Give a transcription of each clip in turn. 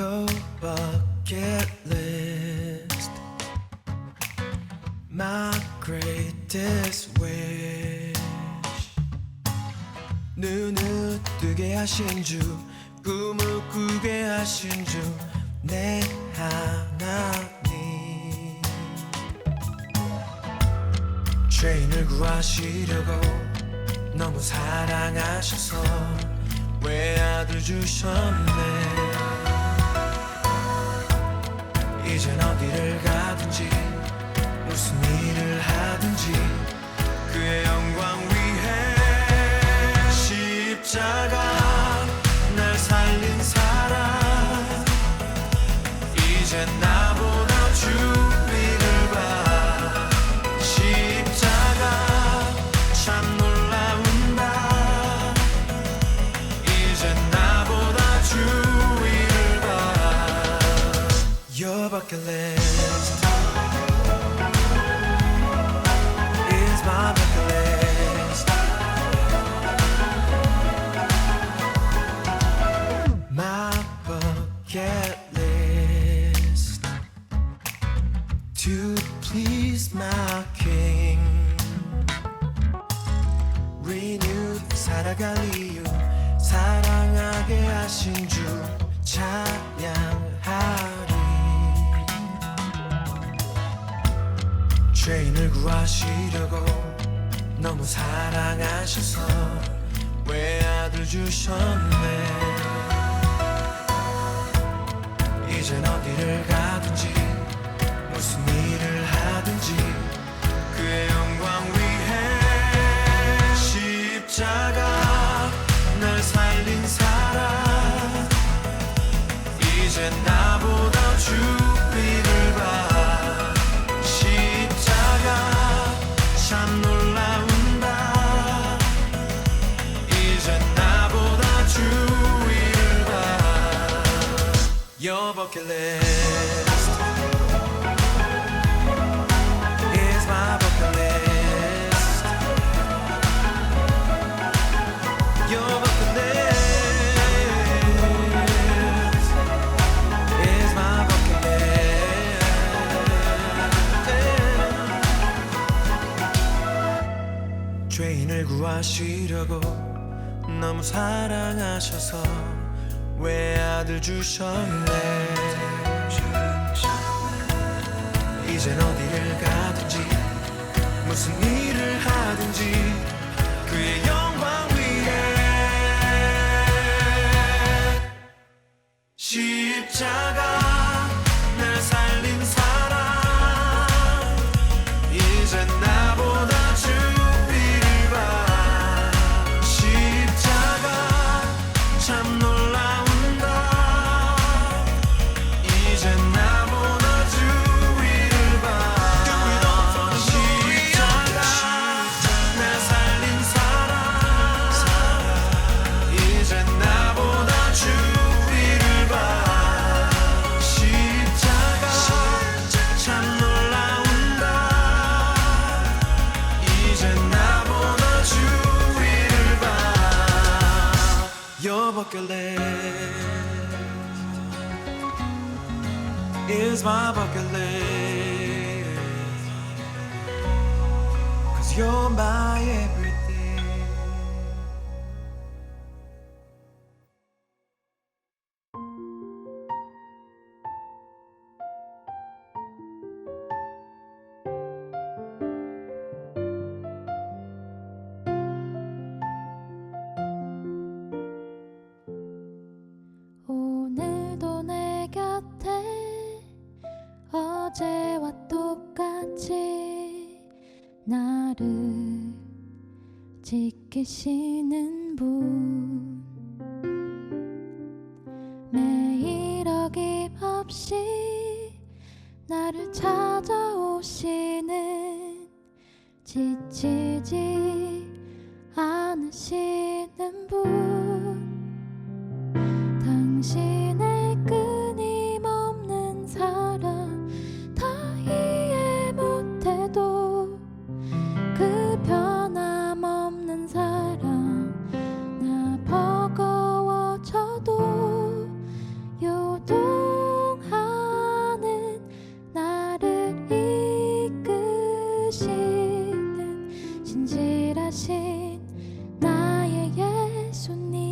Your bucket list, my greatest wish. 눈을 뜨게 하신 주, 꿈을 꾸게 하신 주, 내 하나님. 죄인을 구하시려고 너무 사랑하셔서 외아들 주셨네. 이젠 어디를 가든지 무슨 일을 하든지 그의 영광 위해 십자가 날 살린 사랑. 이젠 나보다 주 위를 봐. 십자가 참 놀라운다. 이젠 나보다 주 위를 봐. Your bucket list is my bucket list. My bucket list to please my King. Renewed 살아갈 이유, 사랑하게 하신 주 찬양하리. 죄인을 구하시려고 너무 사랑하셔서 외아들 주셨네. 이젠 어디를 가든지 무슨 일을 하든지 그의 영광 위해 십자가 날 살린 사랑. 이젠 나보다 주 위를 봐. 참 놀라운다. 이젠 나보다 주 위를 봐. Your bucket list is my bucket list. Your bucket list is my bucket list. 죄인을 구하시려고 너무 사랑하셔서 외아들 주셨네. 이젠 어디를 가든지 무슨 일을 하든지 그의 영광 위에 십자가 날 살린 사랑. 이젠 나보다 주 참 놀라운다. 이젠 나보다 주 위를 봐. 십자가 날 살린 사랑. 이젠 나보다 주 위를 봐. 십자가 참 놀라운다. 이젠 나보다 주 위를 봐. Your bucket list is my bucket list. 'Cause you're my everything. 오늘도 내 곁에 어제와 똑같이 나를 지키시는 분. 매일 어김없이 나를 찾아오시는 지치지 않으시는 분. 당신의 끊임없는 사랑 다 이해 못해도 그 변함없는 사랑 나 버거워져도 요동 이끄시는 진실하신 나의 예수님.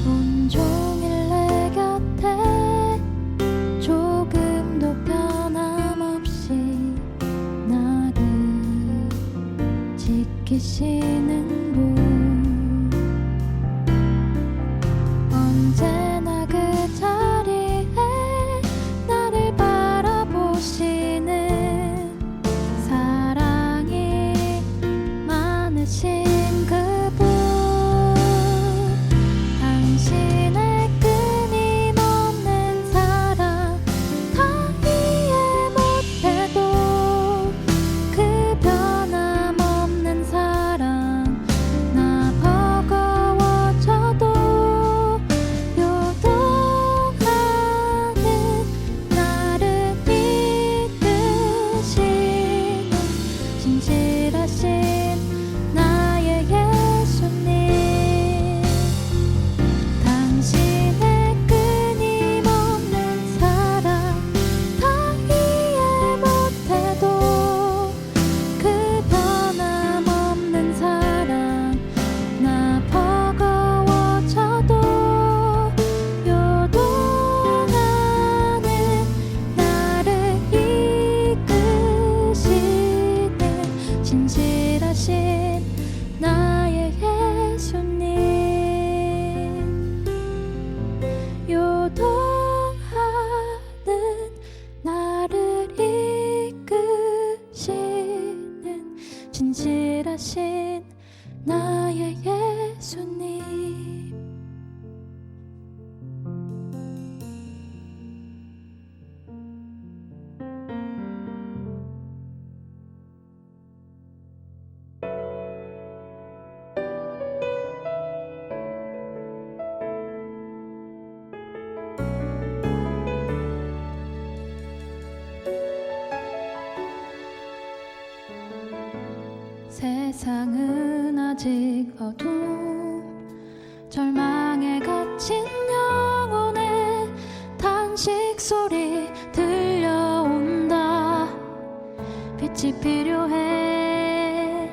온종일 내 곁에 조금도 변함없이 나를 지키시는 분, 언제나 그 자리에 나를 바라보시는 사랑이 많으신 그분, 당신의 끊임없는 사랑 다 이해 못해도 그 변함없는 사랑 나 버거워져도 요동하는 나를 이끄시는 진실하신 나의 예수님, 당신의 끊임없는 사랑 다 이해 못해도 그 변함없는 사랑 나 버거워져도 요동하는 나를 이끄시는 진실하신 나의 예수님, 요동하는 나를 이끄시는 진실하신 나의 예수님. 세상은 아직 어둠, 절망에 갇힌 영혼의 탄식 소리 들려온다. 빛이 필요해,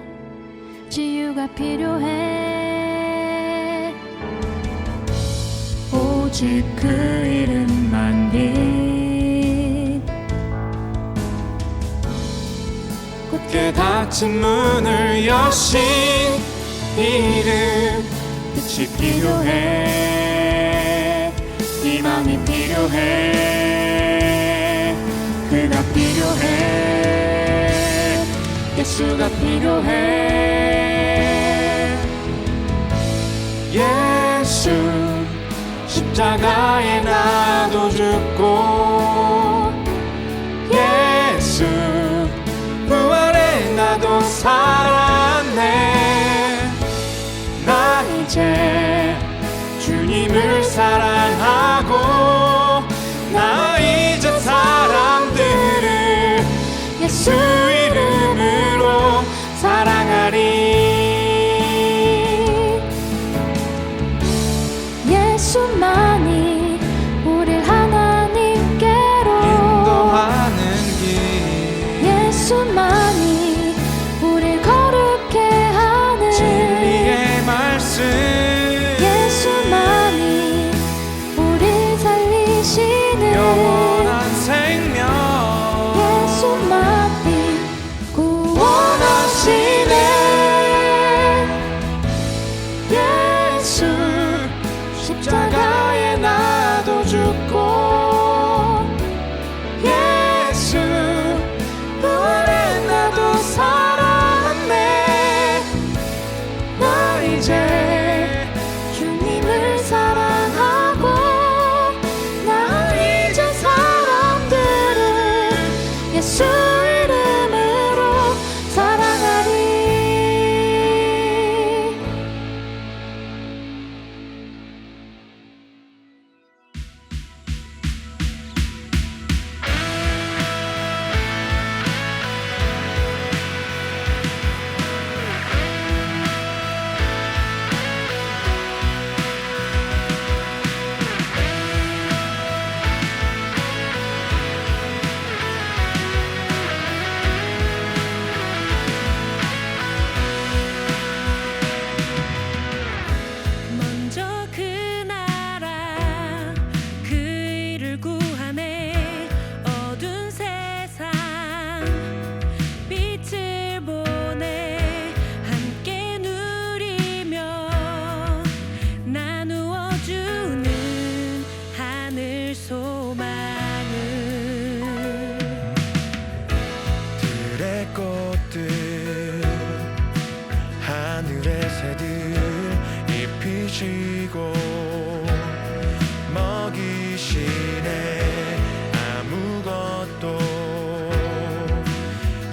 치유가 필요해. 오직 그 이름만 빛, 굳게 닫힌 문을 여신 이름, 빛이 필요해, 희망이 필요해, 그가 필요해, 예수가 필요해. 예수 십자가에 나도 죽고, 예수 부활에 나도 살았네. 나 이제 주님을 사랑하고, 나 이제 사람들을 예수 이름으로 사랑하리. 예수만이 우릴 하나님께로 인도하는 길, 예수만이 우릴 거룩해 하는 진리의 말씀, 예수만이 우릴 살리시는 영원한 생명, 예수만이 구원하시네. 예수 십자가에 나도 죽고, 예수 부활에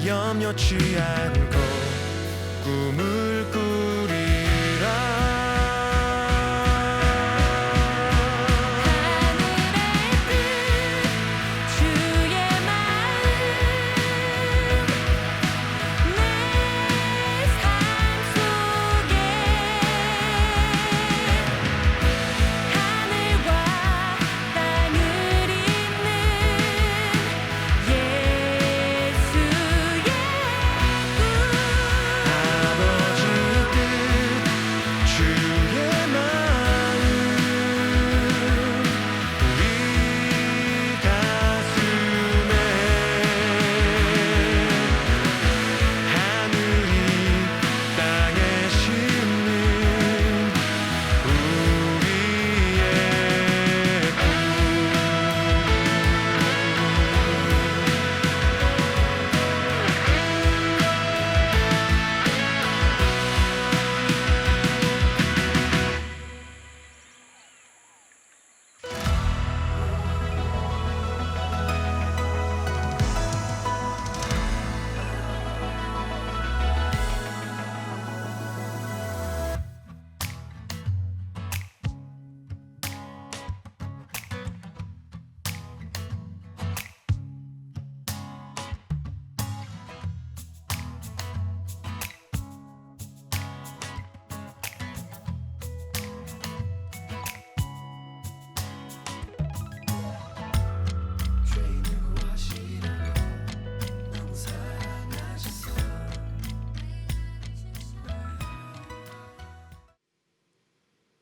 염려치 않고 꿈을 꾸리라.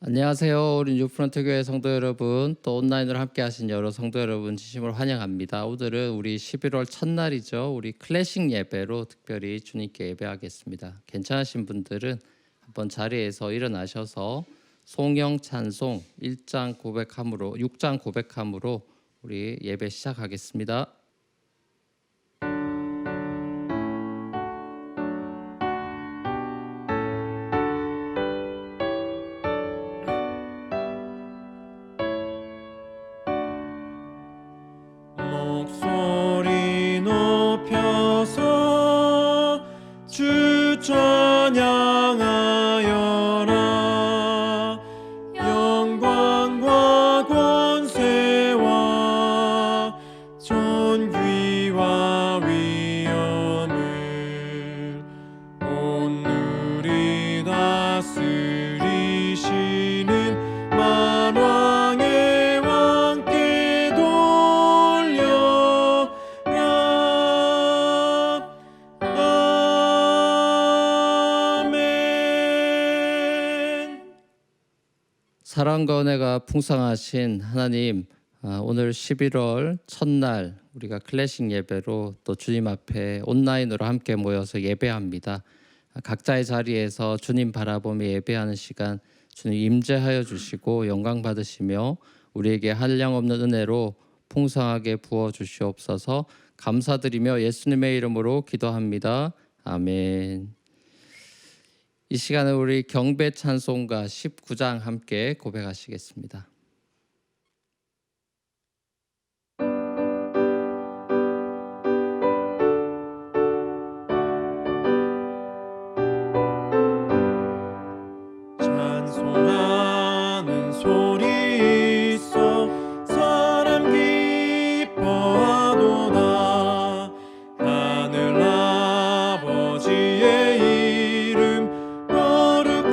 안녕하세요. 우리 뉴프런트 교회 성도 여러분, 또 온라인으로 함께 하신 여러 성도 여러분 진심으로 환영합니다. 오늘은 우리 11월 첫날이죠. 우리 클래식 예배로 특별히 주님께 예배하겠습니다. 괜찮으신 분들은 한번 자리에서 일어나셔서 송영 찬송 6장 고백함으로 우리 예배 시작하겠습니다. 목소리 높여서 주 찬양하여라. 영광과 권세와 존귀와 위엄을 온누리 다스리시는 만왕의 왕께 돌려라. 아멘. 사랑과 은혜가 풍성하신 하나님, 오늘 11월 첫날 우리가 클래식 예배로 또 주님 앞에 온라인으로 함께 모여서 예배합니다. 각자의 자리에서 주님 바라보며 예배하는 시간 주님 임재하여 주시고 영광 받으시며 우리에게 한량없는 은혜로 풍성하게 부어 주시옵소서. 감사드리며 예수님의 이름으로 기도합니다. 아멘. 이 시간에 우리 경배 찬송가 19장 함께 고백하시겠습니다. 찬송하는 소리 있어 사람 기뻐하도다. 하늘 아버지의 이름 거룩거룩하도다.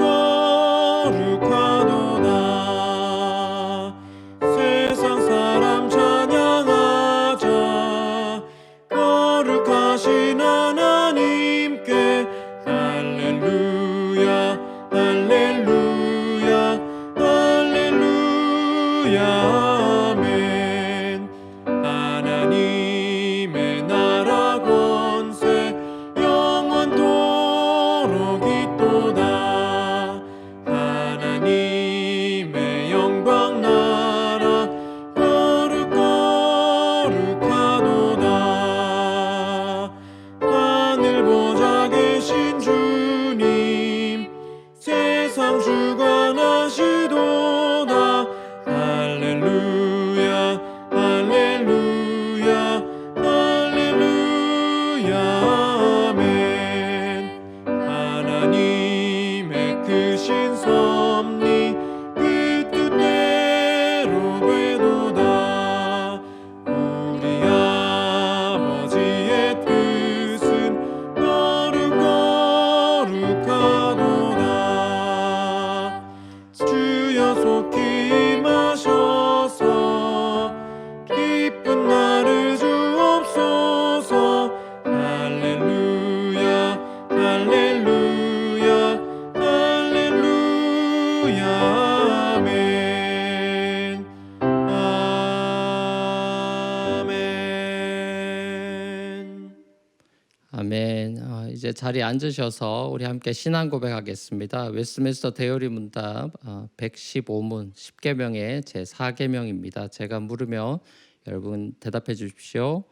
이제 자리에 앉으셔서 우리 함께 신앙 고백하겠습니다. 웨스트민스터 대요리 문답 115문 10계명의 제4계명입니다. 제가 물으면 여러분 대답해 주십시오.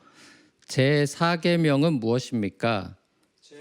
제4계명은 무엇입니까?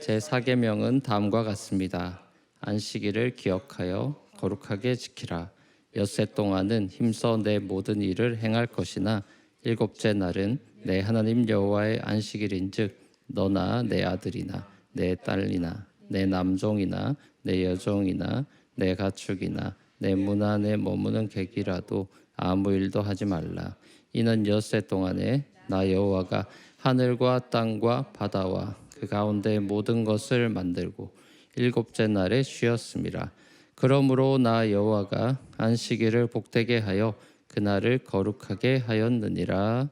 제4계명은 다음과 같습니다. 안식일을 기억하여 거룩하게 지키라. 엿새 동안은 힘써 내 모든 일을 행할 것이나 일곱째 날은 내 하나님 여호와의 안식일인즉 너나 내 아들이나 내 딸이나 내 남종이나 내 여종이나 내 가축이나 내 문 안에 머무는 객이라도 아무 일도 하지 말라. 이는 엿새 동안에 나 여호와가 하늘과 땅과 바다와 그 가운데 모든 것을 만들고 일곱째 날에 쉬었음이라. 그러므로 나 여호와가 안식일을 복되게 하여 그날을 거룩하게 하였느니라.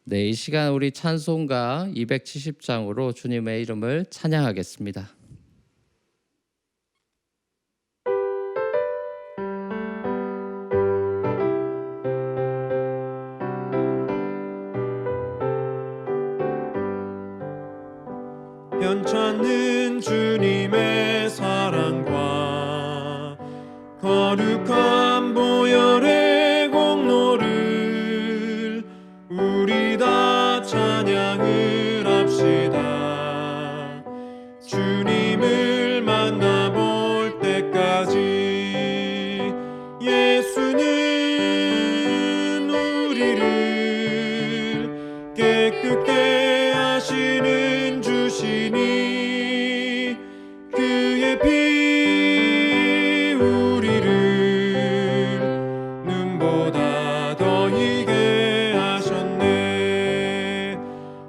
네, 이 시간 우리 찬송가 270장으로 주님의 이름을 찬양하겠습니다. 편찮는 주님의 사랑과 거룩한 보혈의 공로를 우리 다 찬양을 합시다. 주님을 만나볼 때까지 예수는 우리를 깨끗게 하시는 주시니 그의 피 우리를 눈보다 더 희게 하셨네.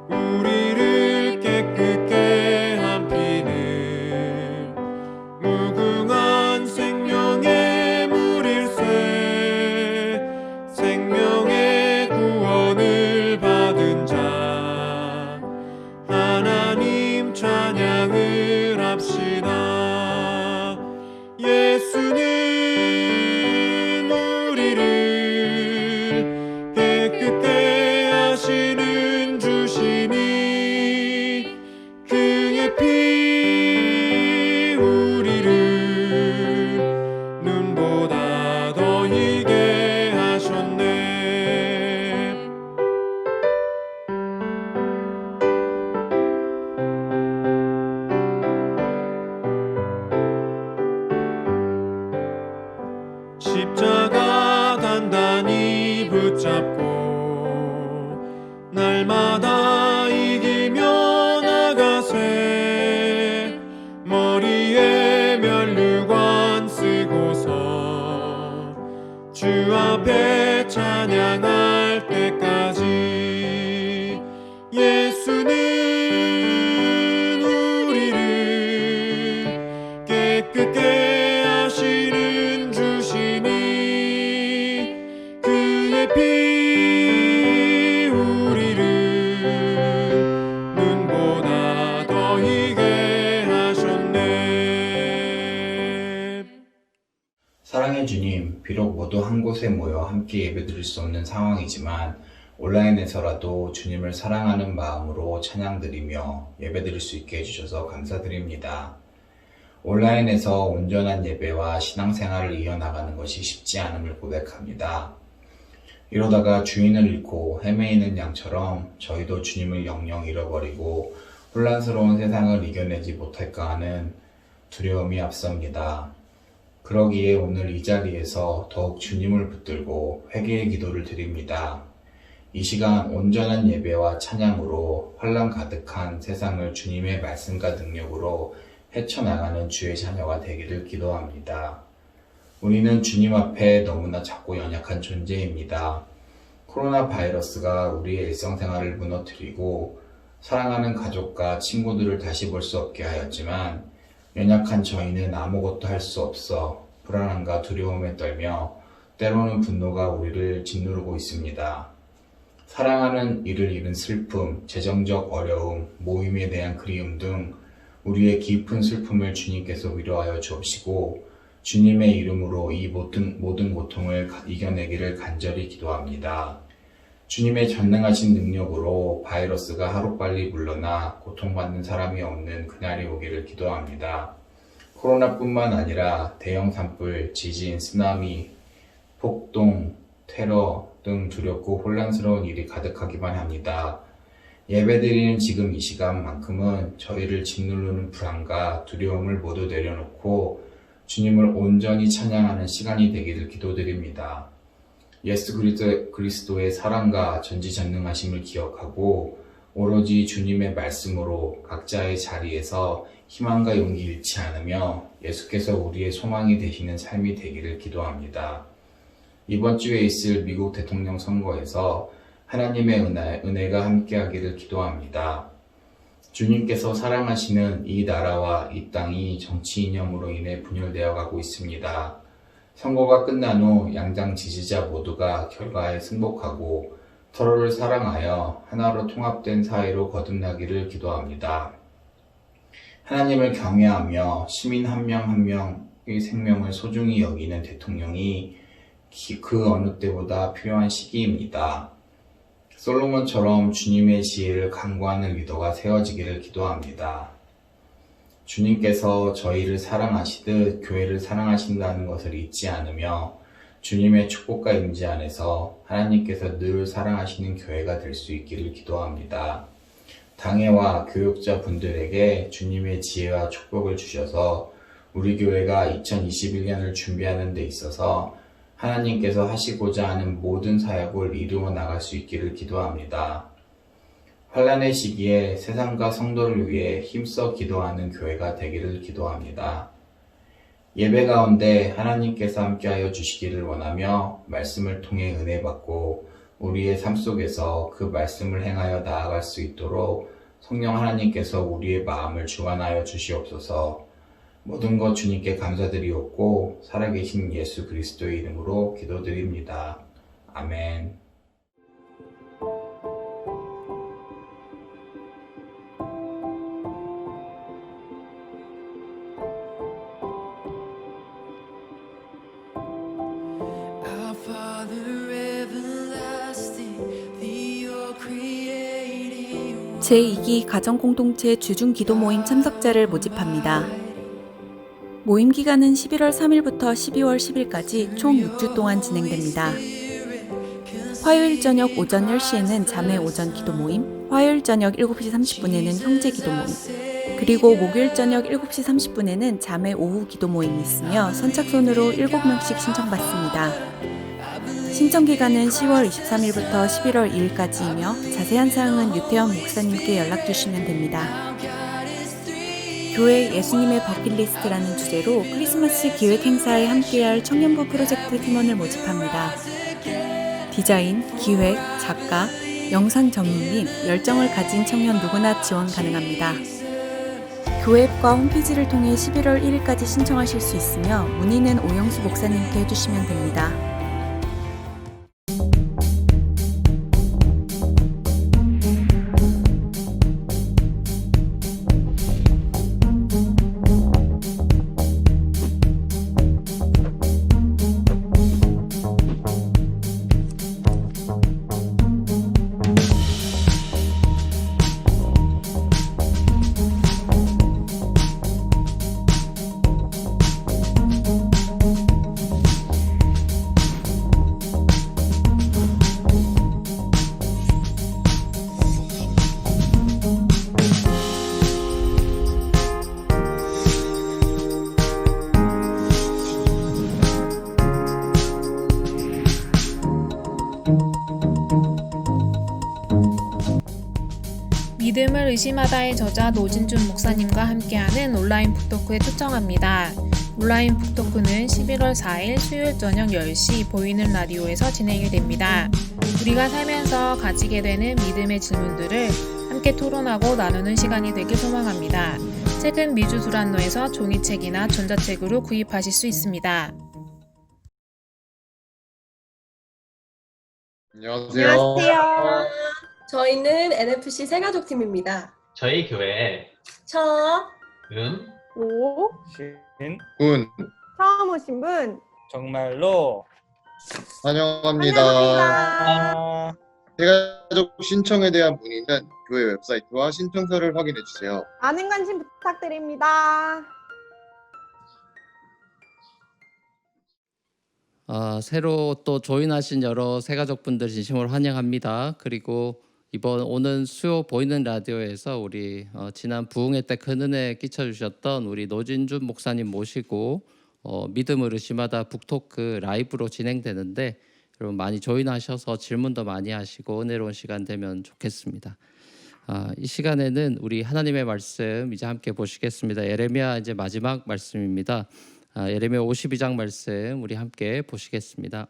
우리를 깨끗게 한 피는 무궁한 생명의 물일세. 생명의 구원을 받은 자 하나님 찬양을 합시다. 예수는 우리를 깨끗게 하시는 주시니 그의 피 우리를 눈보다 더 희게 하셨네. 십자가 단단히 붙잡고 날마다 이기며 나가세. 머리에 면류관 쓰고서 주 앞에 찬양할 때까지 예수는 우리를 깨끗게 하시는 주시니 그의 피 우리를 눈보다 더 희게 하셨네. 사랑의 주님, 비록 모두 한 곳에 모여 함께 예배드릴 수 없는 상황이지만 온라인에서라도 주님을 사랑하는 마음으로 찬양드리며 예배드릴 수 있게 해주셔서 감사드립니다. 온라인에서 온전한 예배와 신앙생활을 이어나가는 것이 쉽지 않음을 고백합니다. 이러다가 주인을 잃고 헤매이는 양처럼 저희도 주님을 영영 잃어버리고 혼란스러운 세상을 이겨내지 못할까 하는 두려움이 앞섭니다. 그러기에 오늘 이 자리에서 더욱 주님을 붙들고 회개의 기도를 드립니다. 이 시간 온전한 예배와 찬양으로 환난 가득한 세상을 주님의 말씀과 능력으로 헤쳐나가는 주의 자녀가 되기를 기도합니다. 우리는 주님 앞에 너무나 작고 연약한 존재입니다. 코로나 바이러스가 우리의 일상생활을 무너뜨리고 사랑하는 가족과 친구들을 다시 볼 수 없게 하였지만 연약한 저희는 아무것도 할 수 없어 불안함과 두려움에 떨며 때로는 분노가 우리를 짓누르고 있습니다. 사랑하는 이를 잃은 슬픔, 재정적 어려움, 모임에 대한 그리움 등 우리의 깊은 슬픔을 주님께서 위로하여 주옵시고 주님의 이름으로 이 모든 고통을 이겨내기를 간절히 기도합니다. 주님의 전능하신 능력으로 바이러스가 하루빨리 물러나 고통받는 사람이 없는 그날이 오기를 기도합니다. 코로나뿐만 아니라 대형 산불, 지진, 쓰나미, 폭동, 테러 등 두렵고 혼란스러운 일이 가득하기만 합니다. 예배드리는 지금 이 시간만큼은 저희를 짓누르는 불안과 두려움을 모두 내려놓고 주님을 온전히 찬양하는 시간이 되기를 기도드립니다. 예수 그리스도의 사랑과 전지전능하심을 기억하고 오로지 주님의 말씀으로 각자의 자리에서 희망과 용기 잃지 않으며 예수께서 우리의 소망이 되시는 삶이 되기를 기도합니다. 이번 주에 있을 미국 대통령 선거에서 하나님의 은혜가 함께하기를 기도합니다. 주님께서 사랑하시는 이 나라와 이 땅이 정치 이념으로 인해 분열되어 가고 있습니다. 선거가 끝난 후 양당 지지자 모두가 결과에 승복하고 서로를 사랑하여 하나로 통합된 사회로 거듭나기를 기도합니다. 하나님을 경외하며 시민 한 명 한 명의 생명을 소중히 여기는 대통령이 그 어느 때보다 필요한 시기입니다. 솔로몬처럼 주님의 지혜를 강구하는 리더가 세워지기를 기도합니다. 주님께서 저희를 사랑하시듯 교회를 사랑하신다는 것을 잊지 않으며 주님의 축복과 임재 안에서 하나님께서 늘 사랑하시는 교회가 될 수 있기를 기도합니다. 당회와 교육자 분들에게 주님의 지혜와 축복을 주셔서 우리 교회가 2021년을 준비하는 데 있어서 하나님께서 하시고자 하는 모든 사역을 이루어 나갈 수 있기를 기도합니다. 환난의 시기에 세상과 성도를 위해 힘써 기도하는 교회가 되기를 기도합니다. 예배 가운데 하나님께서 함께하여 주시기를 원하며 말씀을 통해 은혜 받고 우리의 삶 속에서 그 말씀을 행하여 나아갈 수 있도록 성령 하나님께서 우리의 마음을 주관하여 주시옵소서. 모든 것 주님께 감사드리옵고 살아계신 예수 그리스도의 이름으로 기도드립니다. 아멘. Our Father everlasting, the all creating one. 제2기 가정공동체 주중기도 모임 참석자를 모집합니다. 모임 기간은 11월 3일부터 12월 10일까지 총 6주 동안 진행됩니다. 화요일 저녁 오전 10시에는 자매 오전 기도 모임, 화요일 저녁 7시 30분에는 형제 기도 모임, 그리고 목요일 저녁 7시 30분에는 자매 오후 기도 모임이 있으며 선착순으로 7명씩 신청받습니다. 신청 기간은 10월 23일부터 11월 2일까지이며 자세한 사항은 유태현 목사님께 연락 주시면 됩니다. 교회 예수님의 버킷리스트라는 주제로 크리스마스 기획 행사에 함께할 청년부 프로젝트 팀원을 모집합니다. 디자인, 기획, 작가, 영상 전문 및 열정을 가진 청년 누구나 지원 가능합니다. 교회 앱과 홈페이지를 통해 11월 1일까지 신청하실 수 있으며 문의는 오영수 목사님께 해주시면 됩니다. 믿음을 의심하다의 저자 노진준 목사님과 함께하는 온라인 북토크에 초청합니다. 온라인 북토크는 11월 4일 수요일 저녁 10시 보이는 라디오에서 진행이 됩니다. 우리가 살면서 가지게 되는 믿음의 질문들을 함께 토론하고 나누는 시간이 되길 소망합니다. 책은 미주 두란노에서 종이책이나 전자책으로 구입하실 수 있습니다. 안녕하세요. 저희는 NFC 새가족팀입니다. 저희 교회 오, 군 처음 오신 분 정말로 환영합니다. 환영합니다. 세가족 신청에 대한 문의는 교회 웹사이트와 신청서를 확인해 주세요. 많은 관심 부탁드립니다. 새로 또 조인하신 여러 새가족분들 진심으로 환영합니다. 그리고 이번 오는 수요 보이는 라디오에서 우리 지난 부흥회 때 큰 은혜 끼쳐주셨던 우리 노진준 목사님 모시고 믿음을 의심하다 북토크 라이브로 진행되는데 여러분 많이 조인하셔서 질문도 많이 하시고 은혜로운 시간 되면 좋겠습니다. 이 시간에는 우리 하나님의 말씀 이제 함께 보시겠습니다. 예레미야 이제 마지막 말씀입니다. 예레미야 52장 말씀 우리 함께 보시겠습니다.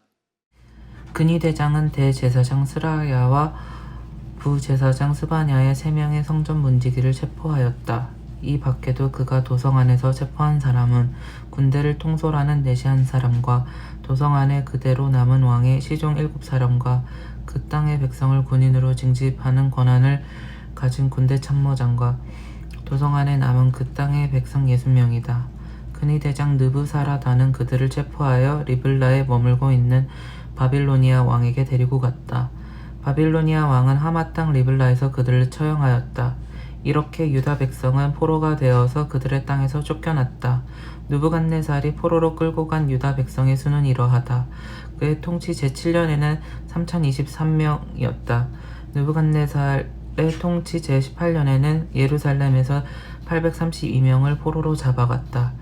근위 대장은 대제사장 스라야와 부제사장 스바냐의 3명의 성전 문지기를 체포하였다. 이 밖에도 그가 도성 안에서 체포한 사람은 군대를 통솔하는 내시한 사람과 도성 안에 그대로 남은 왕의 시종 7사람과 그 땅의 백성을 군인으로 징집하는 권한을 가진 군대 참모장과 도성 안에 남은 그 땅의 백성 60명이다. 근위 대장 느부사라다는 그들을 체포하여 리블라에 머물고 있는 바빌로니아 왕에게 데리고 갔다. 바빌로니아 왕은 하마 땅 리블라에서 그들을 처형하였다. 이렇게 유다 백성은 포로가 되어서 그들의 땅에서 쫓겨났다. 느부갓네살이 포로로 끌고 간 유다 백성의 수는 이러하다. 그의 통치 제7년에는 3023명이었다. 느부갓네살의 통치 제18년에는 예루살렘에서 832명을 포로로 잡아갔다.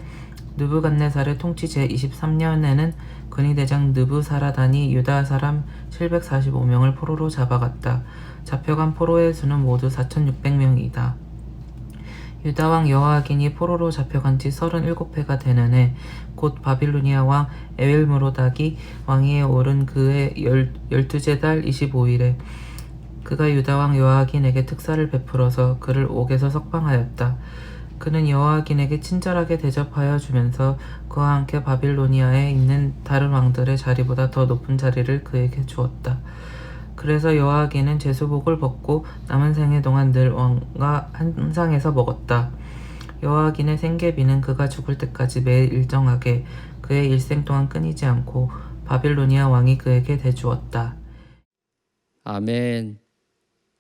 느부갓네살의 통치 제23년에는 근위대장 느부사라단이 유다 사람 745명을 포로로 잡아갔다. 잡혀간 포로의 수는 모두 4600명이다. 유다 왕 여호아긴이 포로로 잡혀간 지 37해가 되는 해 곧 바빌로니아 왕 에윌므로닥이 왕위에 오른 그의 12째 달 25일에 그가 유다 왕 여호아긴에게 특사를 베풀어서 그를 옥에서 석방하였다. 그는 여호아긴에게 친절하게 대접하여 주면서 그와 함께 바빌로니아에 있는 다른 왕들의 자리보다 더 높은 자리를 그에게 주었다. 그래서 여호아긴은 제수복을 벗고 남은 생애 동안 늘 왕과 한 상에서 먹었다. 여호아긴의 생계비는 그가 죽을 때까지 매일 일정하게 그의 일생 동안 끊이지 않고 바빌로니아 왕이 그에게 대주었다. 아멘.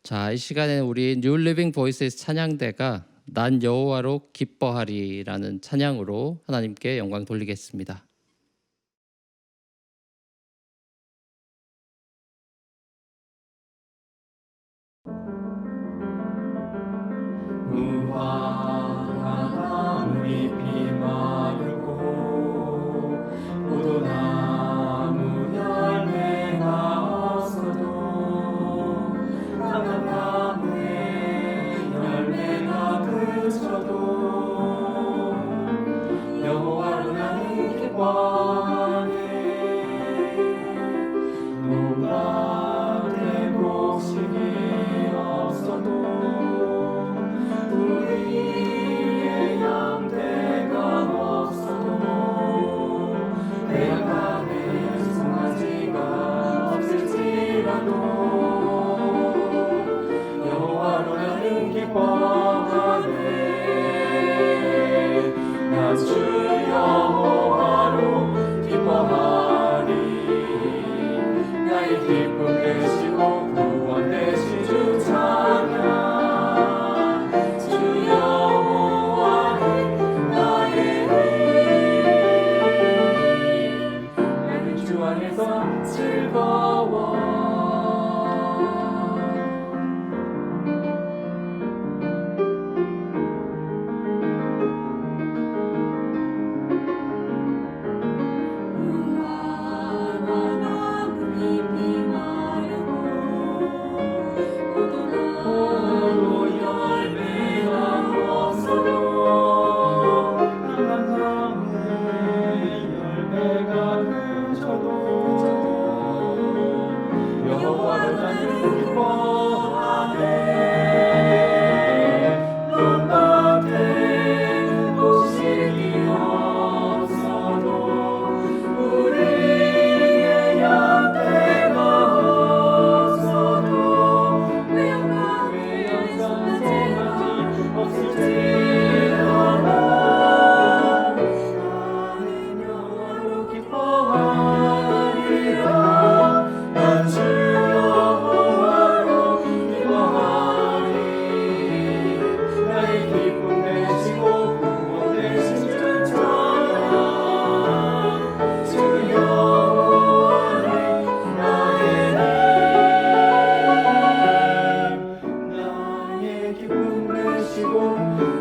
자, 이 시간에는 우리 뉴 리빙 보이스의 찬양대가 난 여호와로 기뻐하리라는 찬양으로 하나님께 영광 돌리겠습니다. 무화과 나무 잎이 마르고 포도나무 열매가 없어도 감람나무에 열매가 그쳐도 여호와로 나는 기뻐하네. 농가에 곡식이 없어도 우리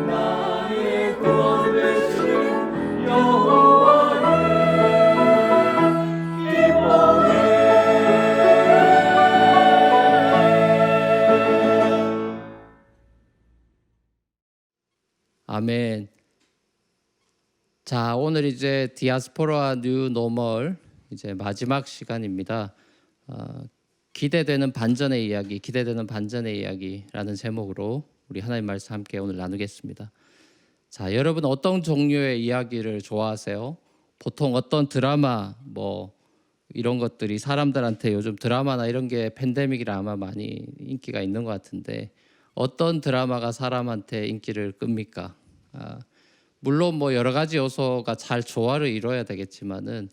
나의 구원 되신 여호와를 기뻐해. 아멘. 자, 오늘 이제 디아스포라 뉴 노멀 이제 마지막 시간입니다. 기대되는 반전의 이야기, 기대되는 반전의 이야기라는 제목으로 우리 하나님 말씀 함께 오늘 나누겠습니다. 자, 여러분 어떤 종류의 이야기를 좋아하세요? 보통 어떤 드라마 뭐 이런 것들이 사람들한테 요즘 드라마나 이런 게 팬데믹이라 아마 많이 인기가 있는 것 같은데 어떤 드라마가 사람한테 인기를 끕니까? 물론 뭐 여러 가지 요소가 잘 조화를 이뤄야 되겠지만은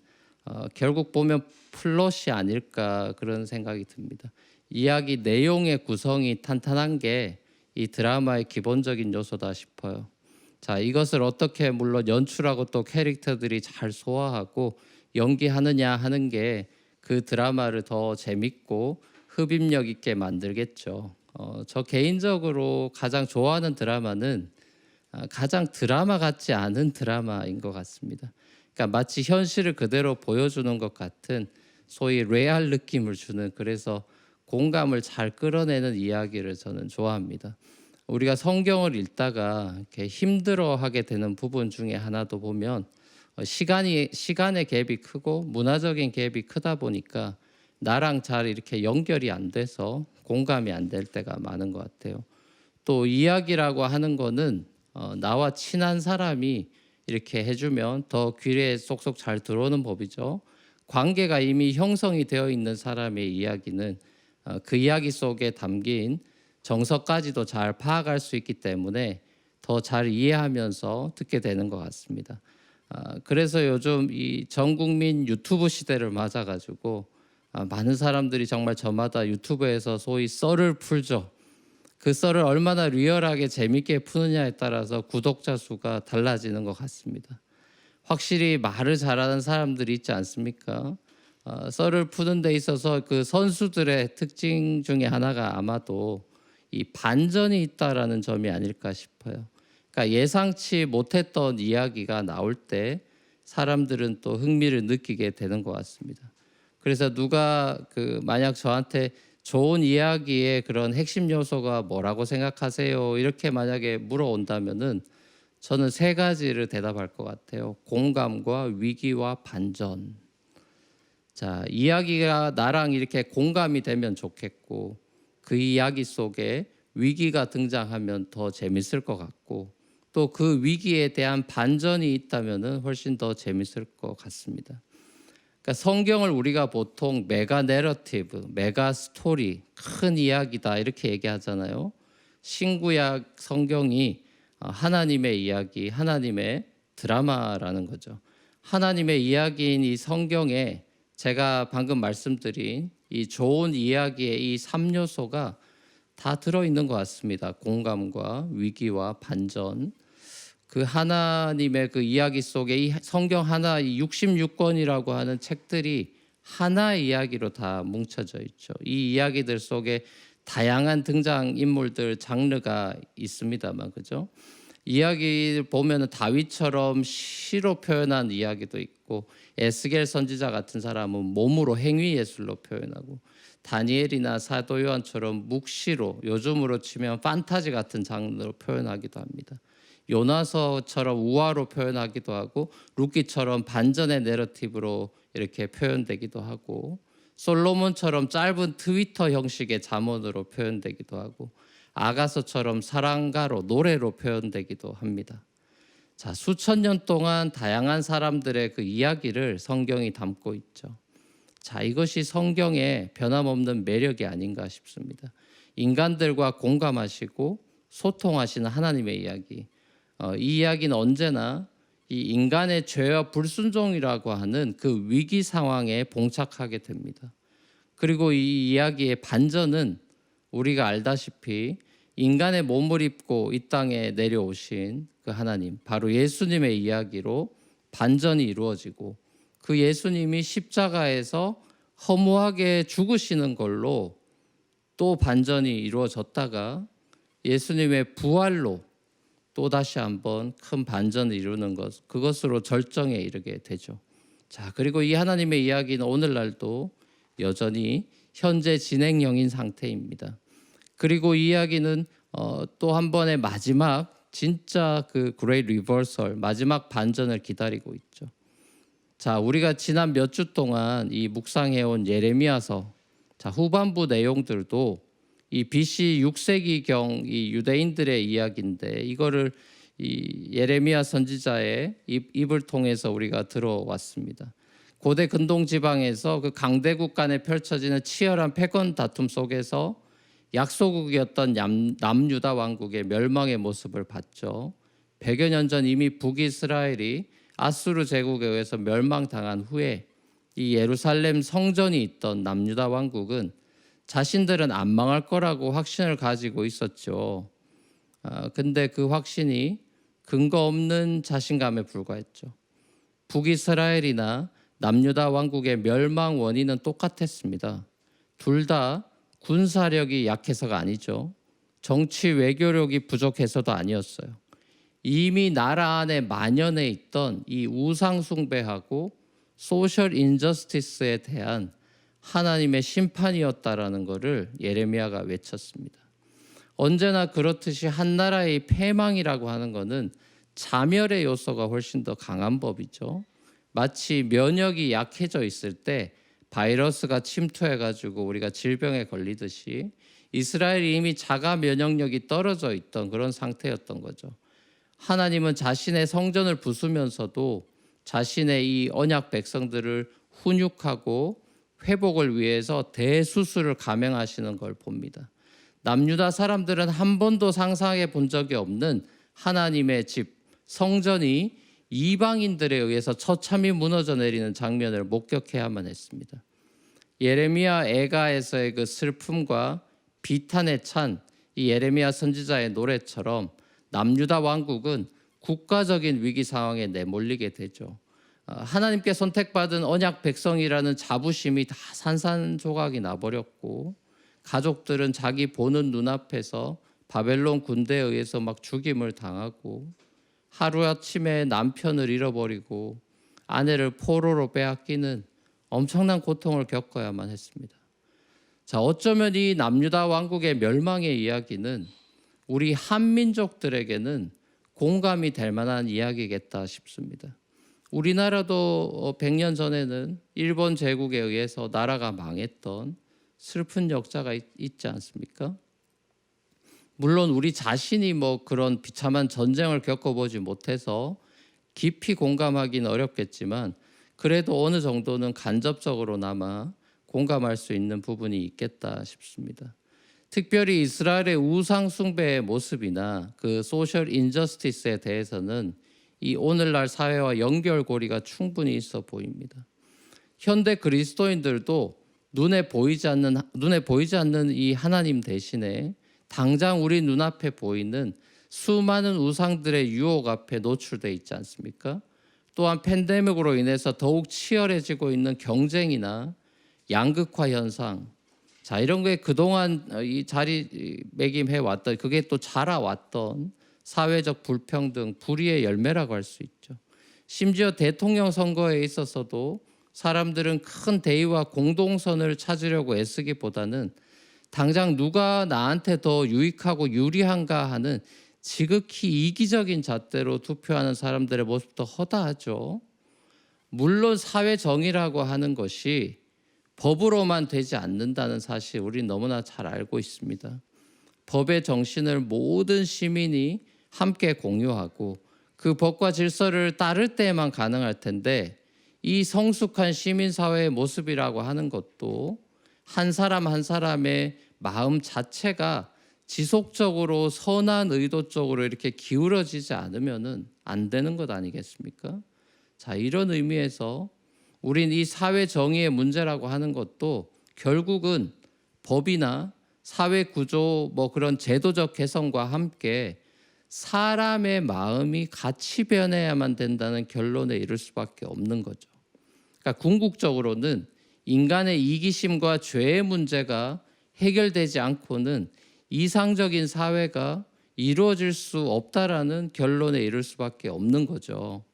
결국 보면 플롯이 아닐까 그런 생각이 듭니다. 이야기 내용의 구성이 탄탄한 게 이 드라마의 기본적인 요소다 싶어요. 자, 이것을 어떻게 물론 연출하고 또 캐릭터들이 잘 소화하고 연기하느냐 하는 게 그 드라마를 더 재밌고 흡입력 있게 만들겠죠. 저 개인적으로 가장 좋아하는 드라마는 가장 드라마 같지 않은 드라마인 것 같습니다. 그러니까 마치 현실을 그대로 보여주는 것 같은 소위 레알 느낌을 주는, 그래서 공감을 잘 끌어내는 이야기를 저는 좋아합니다. 우리가 성경을 읽다가 이렇게 힘들어하게 되는 부분 중에 하나도 보면 시간의 갭이 크고 문화적인 갭이 크다 보니까 나랑 잘 이렇게 연결이 안 돼서 공감이 안 될 때가 많은 것 같아요. 또 이야기라고 하는 거는 나와 친한 사람이 이렇게 해주면 더 귀에 쏙쏙 잘 들어오는 법이죠. 관계가 이미 형성이 되어 있는 사람의 이야기는 그 이야기 속에 담긴 정서까지도 잘 파악할 수 있기 때문에 더 잘 이해하면서 듣게 되는 것 같습니다. 그래서 요즘 이 전 국민 유튜브 시대를 맞아가지고 많은 사람들이 정말 저마다 유튜브에서 소위 썰을 풀죠. 그 썰을 얼마나 리얼하게 재밌게 푸느냐에 따라서 구독자 수가 달라지는 것 같습니다. 확실히 말을 잘하는 사람들이 있지 않습니까? 썰을 푸는 데 있어서 그 선수들의 특징 중에 하나가 아마도 이 반전이 있다라는 점이 아닐까 싶어요. 그러니까 예상치 못했던 이야기가 나올 때 사람들은 또 흥미를 느끼게 되는 것 같습니다. 그래서 누가 만약 저한테 좋은 이야기의 그런 핵심 요소가 뭐라고 생각하세요? 이렇게 만약에 물어온다면은 저는 세 가지를 대답할 것 같아요. 공감과 위기와 반전. 자, 이야기가 나랑 이렇게 공감이 되면 좋겠고 그 이야기 속에 위기가 등장하면 더 재밌을 것 같고 또 그 위기에 대한 반전이 있다면은 훨씬 더 재밌을 것 같습니다. 그러니까 성경을 우리가 보통 메가 내러티브, 메가 스토리, 큰 이야기다 이렇게 얘기하잖아요. 신구약 성경이 하나님의 이야기, 하나님의 드라마라는 거죠. 하나님의 이야기인 이 성경에 제가 방금 말씀드린 이 좋은 이야기의 이 3요소가 다 들어있는 것 같습니다. 공감과 위기와 반전. 그 하나님의 그 이야기 속에 이 성경 하나, 이 66권이라고 하는 책들이 하나의 이야기로 다 뭉쳐져 있죠. 이 이야기들 속에 다양한 등장인물들 장르가 있습니다만, 그죠? 이야기를 보면 다윗처럼 시로 표현한 이야기도 있고 에스겔 선지자 같은 사람은 몸으로 행위 예술로 표현하고 다니엘이나 사도 요한처럼 묵시로, 요즘으로 치면 판타지 같은 장르로 표현하기도 합니다. 요나서처럼 우화로 표현하기도 하고 룻기처럼 반전의 내러티브로 이렇게 표현되기도 하고 솔로몬처럼 짧은 트위터 형식의 잠언으로 표현되기도 하고 아가서처럼 사랑가로 노래로 표현되기도 합니다. 자, 수천 년 동안 다양한 사람들의 그 이야기를 성경이 담고 있죠. 자, 이것이 성경의 변함없는 매력이 아닌가 싶습니다. 인간들과 공감하시고 소통하시는 하나님의 이야기. 이 이야기는 언제나 이 인간의 죄와 불순종이라고 하는 그 위기 상황에 봉착하게 됩니다. 그리고 이 이야기의 반전은 우리가 알다시피 인간의 몸을 입고 이 땅에 내려오신 그 하나님, 바로 예수님의 이야기로 반전이 이루어지고 그 예수님이 십자가에서 허무하게 죽으시는 걸로 또 반전이 이루어졌다가 예수님의 부활로 또다시 한번 큰 반전을 이루는 것, 그것으로 절정에 이르게 되죠. 자, 그리고 이 하나님의 이야기는 오늘날도 여전히 현재 진행형인 상태입니다. 그리고 이 이야기는 또 한 번의 마지막 진짜 그 그레이트 리버설, 마지막 반전을 기다리고 있죠. 자, 우리가 지난 몇 주 동안 이 묵상해온 예레미야서, 자, 후반부 내용들도 이 BC 6세기경 이 유대인들의 이야기인데, 이거를 이 예레미야 선지자의 입을 통해서 우리가 들어왔습니다. 고대 근동 지방에서 그 강대국 간에 펼쳐지는 치열한 패권 다툼 속에서 약소국이었던 남유다 왕국의 멸망의 모습을 봤죠. 100여 년 전 이미 북이스라엘이 아수르 제국에 의해서 멸망당한 후에 이 예루살렘 성전이 있던 남유다 왕국은 자신들은 안 망할 거라고 확신을 가지고 있었죠. 근데 그 확신이 근거 없는 자신감에 불과했죠. 북이스라엘이나 남유다 왕국의 멸망 원인은 똑같았습니다. 둘 다 군사력이 약해서가 아니죠. 정치 외교력이 부족해서도 아니었어요. 이미 나라 안에 만연해 있던 이 우상 숭배하고 소셜 인저스티스에 대한 하나님의 심판이었다라는 것을 예레미야가 외쳤습니다. 언제나 그렇듯이 한 나라의 패망이라고 하는 것은 자멸의 요소가 훨씬 더 강한 법이죠. 마치 면역이 약해져 있을 때 바이러스가 침투해가지고 우리가 질병에 걸리듯이 이스라엘이 이미 자가 면역력이 떨어져 있던 그런 상태였던 거죠. 하나님은 자신의 성전을 부수면서도 자신의 이 언약 백성들을 훈육하고 회복을 위해서 대수술을 감행하시는 걸 봅니다. 남유다 사람들은 한 번도 상상해 본 적이 없는 하나님의 집, 성전이 이방인들에 의해서 처참히 무너져 내리는 장면을 목격해야만 했습니다. 예레미야 애가에서의 그 슬픔과 비탄에 찬 이 예레미야 선지자의 노래처럼 남유다 왕국은 국가적인 위기 상황에 내몰리게 되죠. 하나님께 선택받은 언약 백성이라는 자부심이 다 산산조각이 나버렸고, 가족들은 자기 보는 눈앞에서 바벨론 군대에 의해서 막 죽임을 당하고, 하루아침에 남편을 잃어버리고 아내를 포로로 빼앗기는 엄청난 고통을 겪어야만 했습니다. 자, 어쩌면 이 남유다 왕국의 멸망의 이야기는 우리 한민족들에게는 공감이 될 만한 이야기겠다 싶습니다. 우리나라도 100년 전에는 일본 제국에 의해서 나라가 망했던 슬픈 역사가 있지 않습니까? 물론 우리 자신이 뭐 그런 비참한 전쟁을 겪어보지 못해서 깊이 공감하기는 어렵겠지만, 그래도 어느 정도는 간접적으로나마 공감할 수 있는 부분이 있겠다 싶습니다. 특별히 이스라엘의 우상 숭배의 모습이나 그 소셜 인저스티스에 대해서는 이 오늘날 사회와 연결고리가 충분히 있어 보입니다. 현대 그리스도인들도 눈에 보이지 않는 이 하나님 대신에 당장 우리 눈앞에 보이는 수많은 우상들의 유혹 앞에 노출되어 있지 않습니까? 또한 팬데믹으로 인해서 더욱 치열해지고 있는 경쟁이나 양극화 현상, 자, 이런 게 그동안 이 자리매김해 왔던, 그게 또 자라왔던 사회적 불평등, 불의의 열매라고 할 수 있죠. 심지어 대통령 선거에 있어서도 사람들은 큰 대의와 공동선을 찾으려고 애쓰기보다는 당장 누가 나한테 더 유익하고 유리한가 하는 지극히 이기적인 잣대로 투표하는 사람들의 모습도 허다하죠. 물론 사회 정의라고 하는 것이 법으로만 되지 않는다는 사실 우리 너무나 잘 알고 있습니다. 법의 정신을 모든 시민이 함께 공유하고 그 법과 질서를 따를 때에만 가능할 텐데, 이 성숙한 시민사회의 모습이라고 하는 것도 한 사람 한 사람의 마음 자체가 지속적으로 선한 의도 쪽으로 이렇게 기울어지지 않으면은 안 되는 것 아니겠습니까? 자, 이런 의미에서 우린 이 사회 정의의 문제라고 하는 것도 결국은 법이나 사회 구조 뭐 그런 제도적 개선과 함께 사람의 마음이 같이 변해야만 된다는 결론에 이를 수밖에 없는 거죠. 그러니까 궁극적으로는 인간의 이기심과 죄의 문제가 해결되지 않고는 이상적인 사회가 이루어질 수 없다라는 결론에 이를 수밖에 없는 거죠.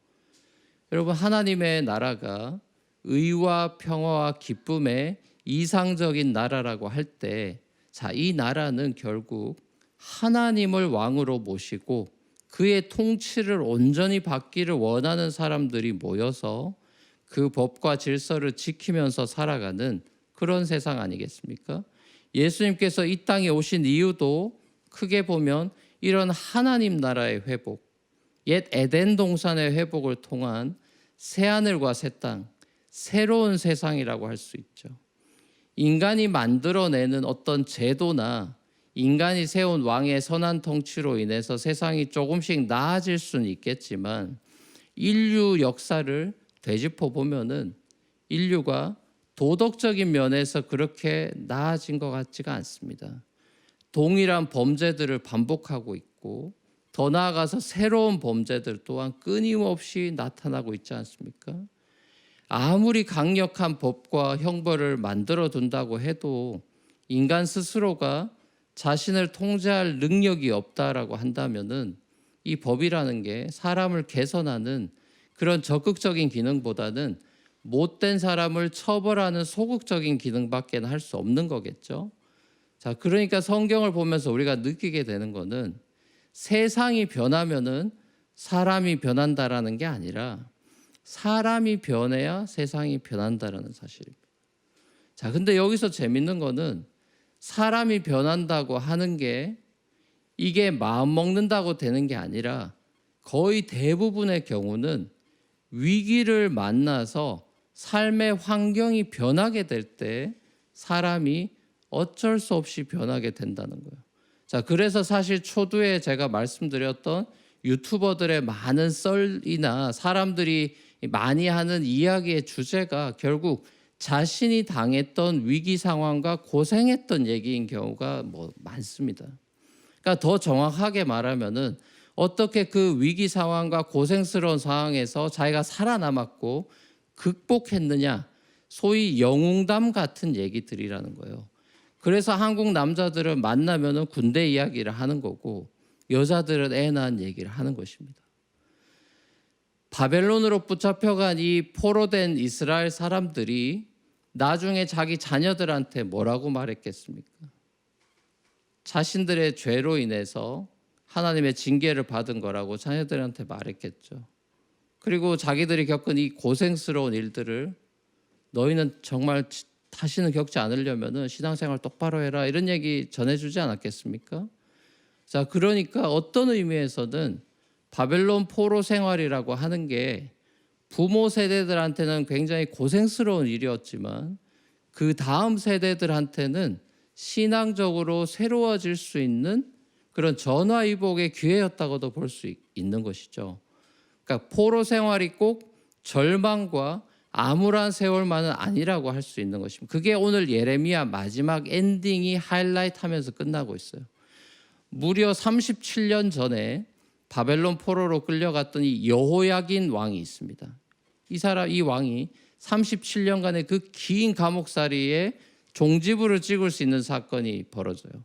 여러분, 하나님의 나라가 의와 평화와 기쁨의 이상적인 나라라고 할 때, 자, 이 나라는 결국 하나님을 왕으로 모시고 그의 통치를 온전히 받기를 원하는 사람들이 모여서 그 법과 질서를 지키면서 살아가는 그런 세상 아니겠습니까? 예수님께서 이 땅에 오신 이유도 크게 보면 이런 하나님 나라의 회복, 옛 에덴 동산의 회복을 통한 새하늘과 새 땅, 새로운 세상이라고 할 수 있죠. 인간이 만들어내는 어떤 제도나 인간이 세운 왕의 선한 통치로 인해서 세상이 조금씩 나아질 수는 있겠지만 인류 역사를 되짚어 보면은 인류가 도덕적인 면에서 그렇게 나아진 것 같지가 않습니다. 동일한 범죄들을 반복하고 있고 더 나아가서 새로운 범죄들 또한 끊임없이 나타나고 있지 않습니까? 아무리 강력한 법과 형벌을 만들어 둔다고 해도 인간 스스로가 자신을 통제할 능력이 없다라고 한다면은 이 법이라는 게 사람을 개선하는 그런 적극적인 기능보다는 못된 사람을 처벌하는 소극적인 기능밖에 할 수 없는 거겠죠. 자, 그러니까 성경을 보면서 우리가 느끼게 되는 거는 세상이 변하면은 사람이 변한다라는 게 아니라 사람이 변해야 세상이 변한다라는 사실입니다. 자, 근데 여기서 재밌는 거는 사람이 변한다고 하는 게 이게 마음 먹는다고 되는 게 아니라 거의 대부분의 경우는 위기를 만나서 삶의 환경이 변하게 될 때 사람이 어쩔 수 없이 변하게 된다는 거예요. 자, 그래서 사실 초두에 제가 말씀드렸던 유튜버들의 많은 썰이나 사람들이 많이 하는 이야기의 주제가 결국 자신이 당했던 위기 상황과 고생했던 얘기인 경우가 많습니다. 그러니까 더 정확하게 말하면은 어떻게 그 위기 상황과 고생스러운 상황에서 자기가 살아남았고 극복했느냐, 소위 영웅담 같은 얘기들이라는 거예요. 그래서 한국 남자들은 만나면은 군대 이야기를 하는 거고 여자들은 애 낳은 얘기를 하는 것입니다. 바벨론으로 붙잡혀간 이 포로된 이스라엘 사람들이 나중에 자기 자녀들한테 뭐라고 말했겠습니까? 자신들의 죄로 인해서 하나님의 징계를 받은 거라고 자녀들한테 말했겠죠. 그리고 자기들이 겪은 이 고생스러운 일들을 너희는 정말 다시는 겪지 않으려면 신앙생활 똑바로 해라 이런 얘기 전해주지 않았겠습니까? 자, 그러니까 어떤 의미에서는 바벨론 포로 생활이라고 하는 게 부모 세대들한테는 굉장히 고생스러운 일이었지만 그 다음 세대들한테는 신앙적으로 새로워질 수 있는 그런 전화위복의 기회였다고도 볼 수 있는 것이죠. 그러니까 포로 생활이 꼭 절망과 암울한 세월만은 아니라고 할 수 있는 것입니다. 그게 오늘 예레미야 마지막 엔딩이 하이라이트 하면서 끝나고 있어요. 무려 37년 전에 바벨론 포로로 끌려갔던 이 여호야긴 왕이 있습니다. 이 왕이 37년간의 그 긴 감옥살이에 종지부를 찍을 수 있는 사건이 벌어져요.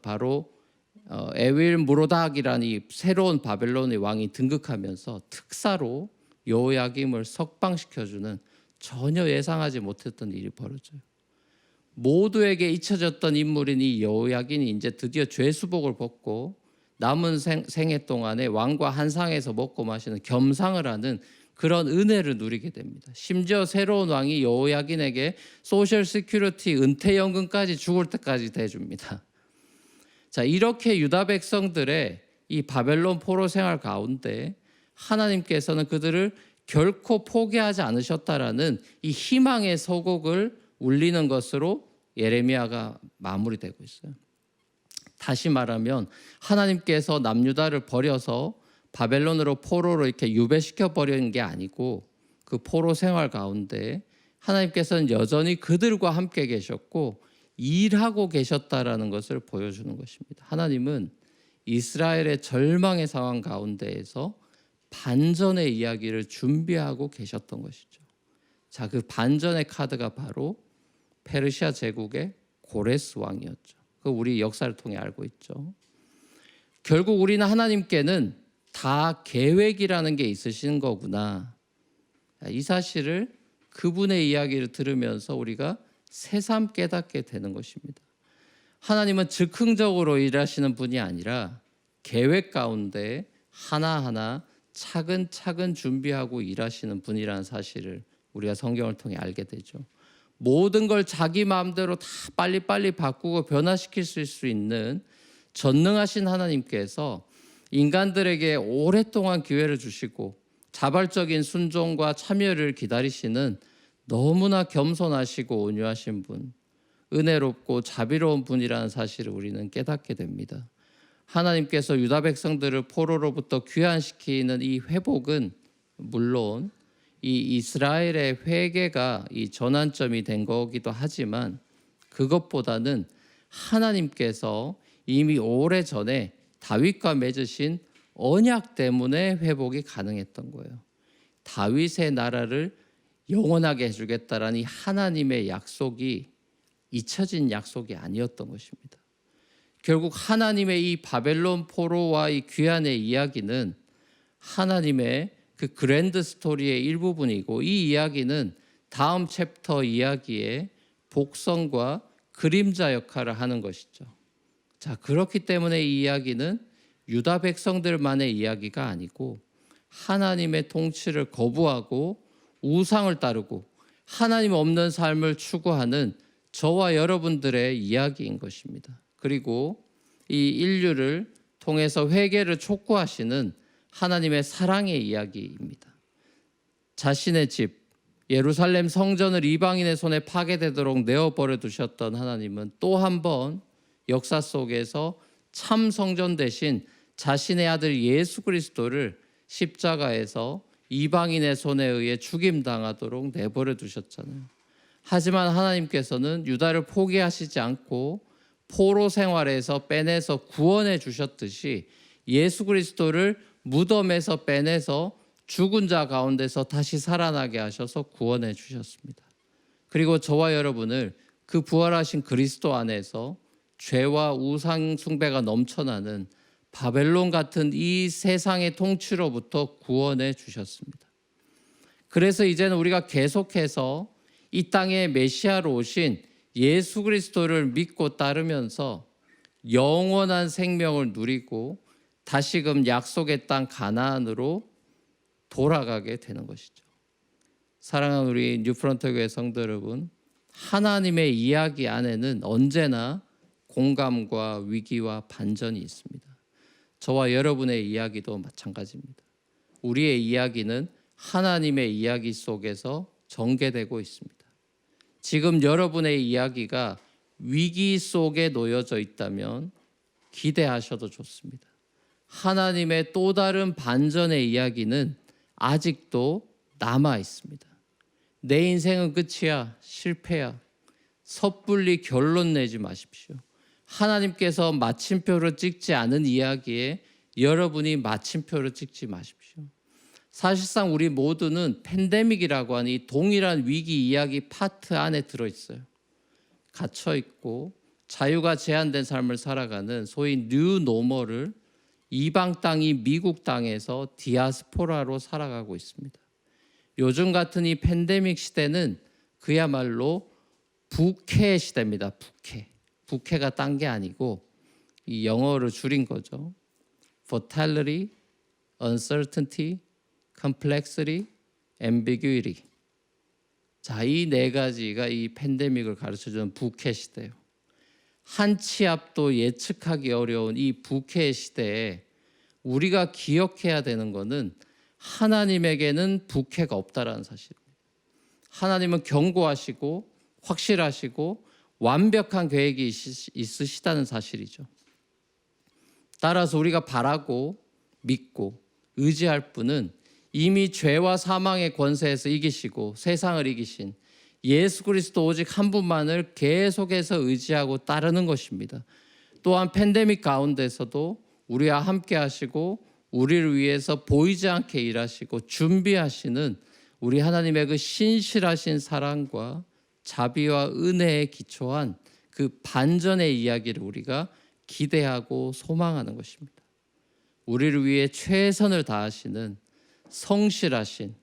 바로 에윌 무로닥이라는 이 새로운 바벨론의 왕이 등극하면서 특사로 여호야김을 석방시켜주는 전혀 예상하지 못했던 일이 벌어져요. 모두에게 잊혀졌던 인물인 이 여호야긴이 이제 드디어 죄수복을 벗고 남은 생애 동안에 왕과 한 상에서 먹고 마시는 겸상을 하는 그런 은혜를 누리게 됩니다. 심지어 새로운 왕이 여호야긴에게 소셜 시큐리티 은퇴연금까지 죽을 때까지 대줍니다. 자, 이렇게 유다 백성들의 이 바벨론 포로 생활 가운데 하나님께서는 그들을 결코 포기하지 않으셨다라는 이 희망의 서곡을 울리는 것으로 예레미야가 마무리되고 있어요. 다시 말하면 하나님께서 남유다를 버려서 바벨론으로 포로로 이렇게 유배시켜 버리는 게 아니고 그 포로 생활 가운데 하나님께서는 여전히 그들과 함께 계셨고 일하고 계셨다라는 것을 보여주는 것입니다. 하나님은 이스라엘의 절망의 상황 가운데에서 반전의 이야기를 준비하고 계셨던 것이죠. 자, 그 반전의 카드가 바로 페르시아 제국의 고레스 왕이었죠. 그 우리 역사를 통해 알고 있죠. 결국 우리는 하나님께는 다 계획이라는 게 있으신 거구나. 이 사실을 그분의 이야기를 들으면서 우리가 새삼 깨닫게 되는 것입니다. 하나님은 즉흥적으로 일하시는 분이 아니라 계획 가운데 하나하나 차근차근 준비하고 일하시는 분이라는 사실을 우리가 성경을 통해 알게 되죠. 모든 걸 자기 마음대로 다 빨리빨리 바꾸고 변화시킬 수 있는 전능하신 하나님께서 인간들에게 오랫동안 기회를 주시고 자발적인 순종과 참여를 기다리시는 너무나 겸손하시고 온유하신 분, 은혜롭고 자비로운 분이라는 사실을 우리는 깨닫게 됩니다. 하나님께서 유다 백성들을 포로로부터 귀환시키는 이 회복은 물론 이 이스라엘의 회개가 이 전환점이 된 거기도 하지만 그것보다는 하나님께서 이미 오래전에 다윗과 맺으신 언약 때문에 회복이 가능했던 거예요. 다윗의 나라를 영원하게 해주겠다라는 이 하나님의 약속이 잊혀진 약속이 아니었던 것입니다. 결국 하나님의 이 바벨론 포로와 이 귀환의 이야기는 하나님의 그 그랜드 스토리의 일부분이고 이 이야기는 다음 챕터 이야기의 복선과 그림자 역할을 하는 것이죠. 자, 그렇기 때문에 이 이야기는 유다 백성들만의 이야기가 아니고 하나님의 통치를 거부하고 우상을 따르고 하나님 없는 삶을 추구하는 저와 여러분들의 이야기인 것입니다. 그리고 이 인류를 통해서 회개를 촉구하시는 하나님의 사랑의 이야기입니다. 자신의 집 예루살렘 성전을 이방인의 손에 파괴되도록 내어버려 두셨던 하나님은 또 한 번 역사 속에서 참 성전 대신 자신의 아들 예수 그리스도를 십자가에서 이방인의 손에 의해 죽임당하도록 내버려 두셨잖아요. 하지만 하나님께서는 유다를 포기하시지 않고 포로 생활에서 빼내서 구원해 주셨듯이 예수 그리스도를 무덤에서 빼내서 죽은 자 가운데서 다시 살아나게 하셔서 구원해 주셨습니다. 그리고 저와 여러분을 그 부활하신 그리스도 안에서 죄와 우상 숭배가 넘쳐나는 바벨론 같은 이 세상의 통치로부터 구원해 주셨습니다. 그래서 이제는 우리가 계속해서 이 땅에 메시아로 오신 예수 그리스도를 믿고 따르면서 영원한 생명을 누리고 다시금 약속의 땅 가나안으로 돌아가게 되는 것이죠. 사랑하는 우리 뉴프런트 교회 성도 여러분, 하나님의 이야기 안에는 언제나 공감과 위기와 반전이 있습니다. 저와 여러분의 이야기도 마찬가지입니다. 우리의 이야기는 하나님의 이야기 속에서 전개되고 있습니다. 지금 여러분의 이야기가 위기 속에 놓여져 있다면 기대하셔도 좋습니다. 하나님의 또 다른 반전의 이야기는 아직도 남아 있습니다. 내 인생은 끝이야, 실패야. 섣불리 결론 내지 마십시오. 하나님께서 마침표를 찍지 않은 이야기에 여러분이 마침표를 찍지 마십시오. 사실상 우리 모두는 팬데믹이라고 하는 이 동일한 위기 이야기 파트 안에 들어있어요. 갇혀있고 자유가 제한된 삶을 살아가는 소위 뉴 노멀을 이방 땅이 미국 땅에서 디아스포라로 살아가고 있습니다. 요즘 같은 이 팬데믹 시대는 그야말로 부캐 시대입니다. 부캐가 딴 게 아니고 이 영어를 줄인 거죠. Fatality, Uncertainty, Complexity, Ambiguity. 자, 이 네 가지가 이 팬데믹을 가르쳐주는 부캐 시대예요. 한 치 앞도 예측하기 어려운 이 부캐 시대에 우리가 기억해야 되는 것은 하나님에게는 부캐가 없다라는 사실입니다. 하나님은 견고하시고 확실하시고 완벽한 계획이 있으시다는 사실이죠. 따라서 우리가 바라고 믿고 의지할 분은 이미 죄와 사망의 권세에서 이기시고 세상을 이기신 예수 그리스도 오직 한 분만을 계속해서 의지하고 따르는 것입니다. 또한 팬데믹 가운데서도 우리와 함께 하시고 우리를 위해서 보이지 않게 일하시고 준비하시는 우리 하나님의 그 신실하신 사랑과 자비와 은혜에 기초한 그 반전의 이야기를 우리가 기대하고 소망하는 것입니다. 우리를 위해 최선을 다하시는 성실하신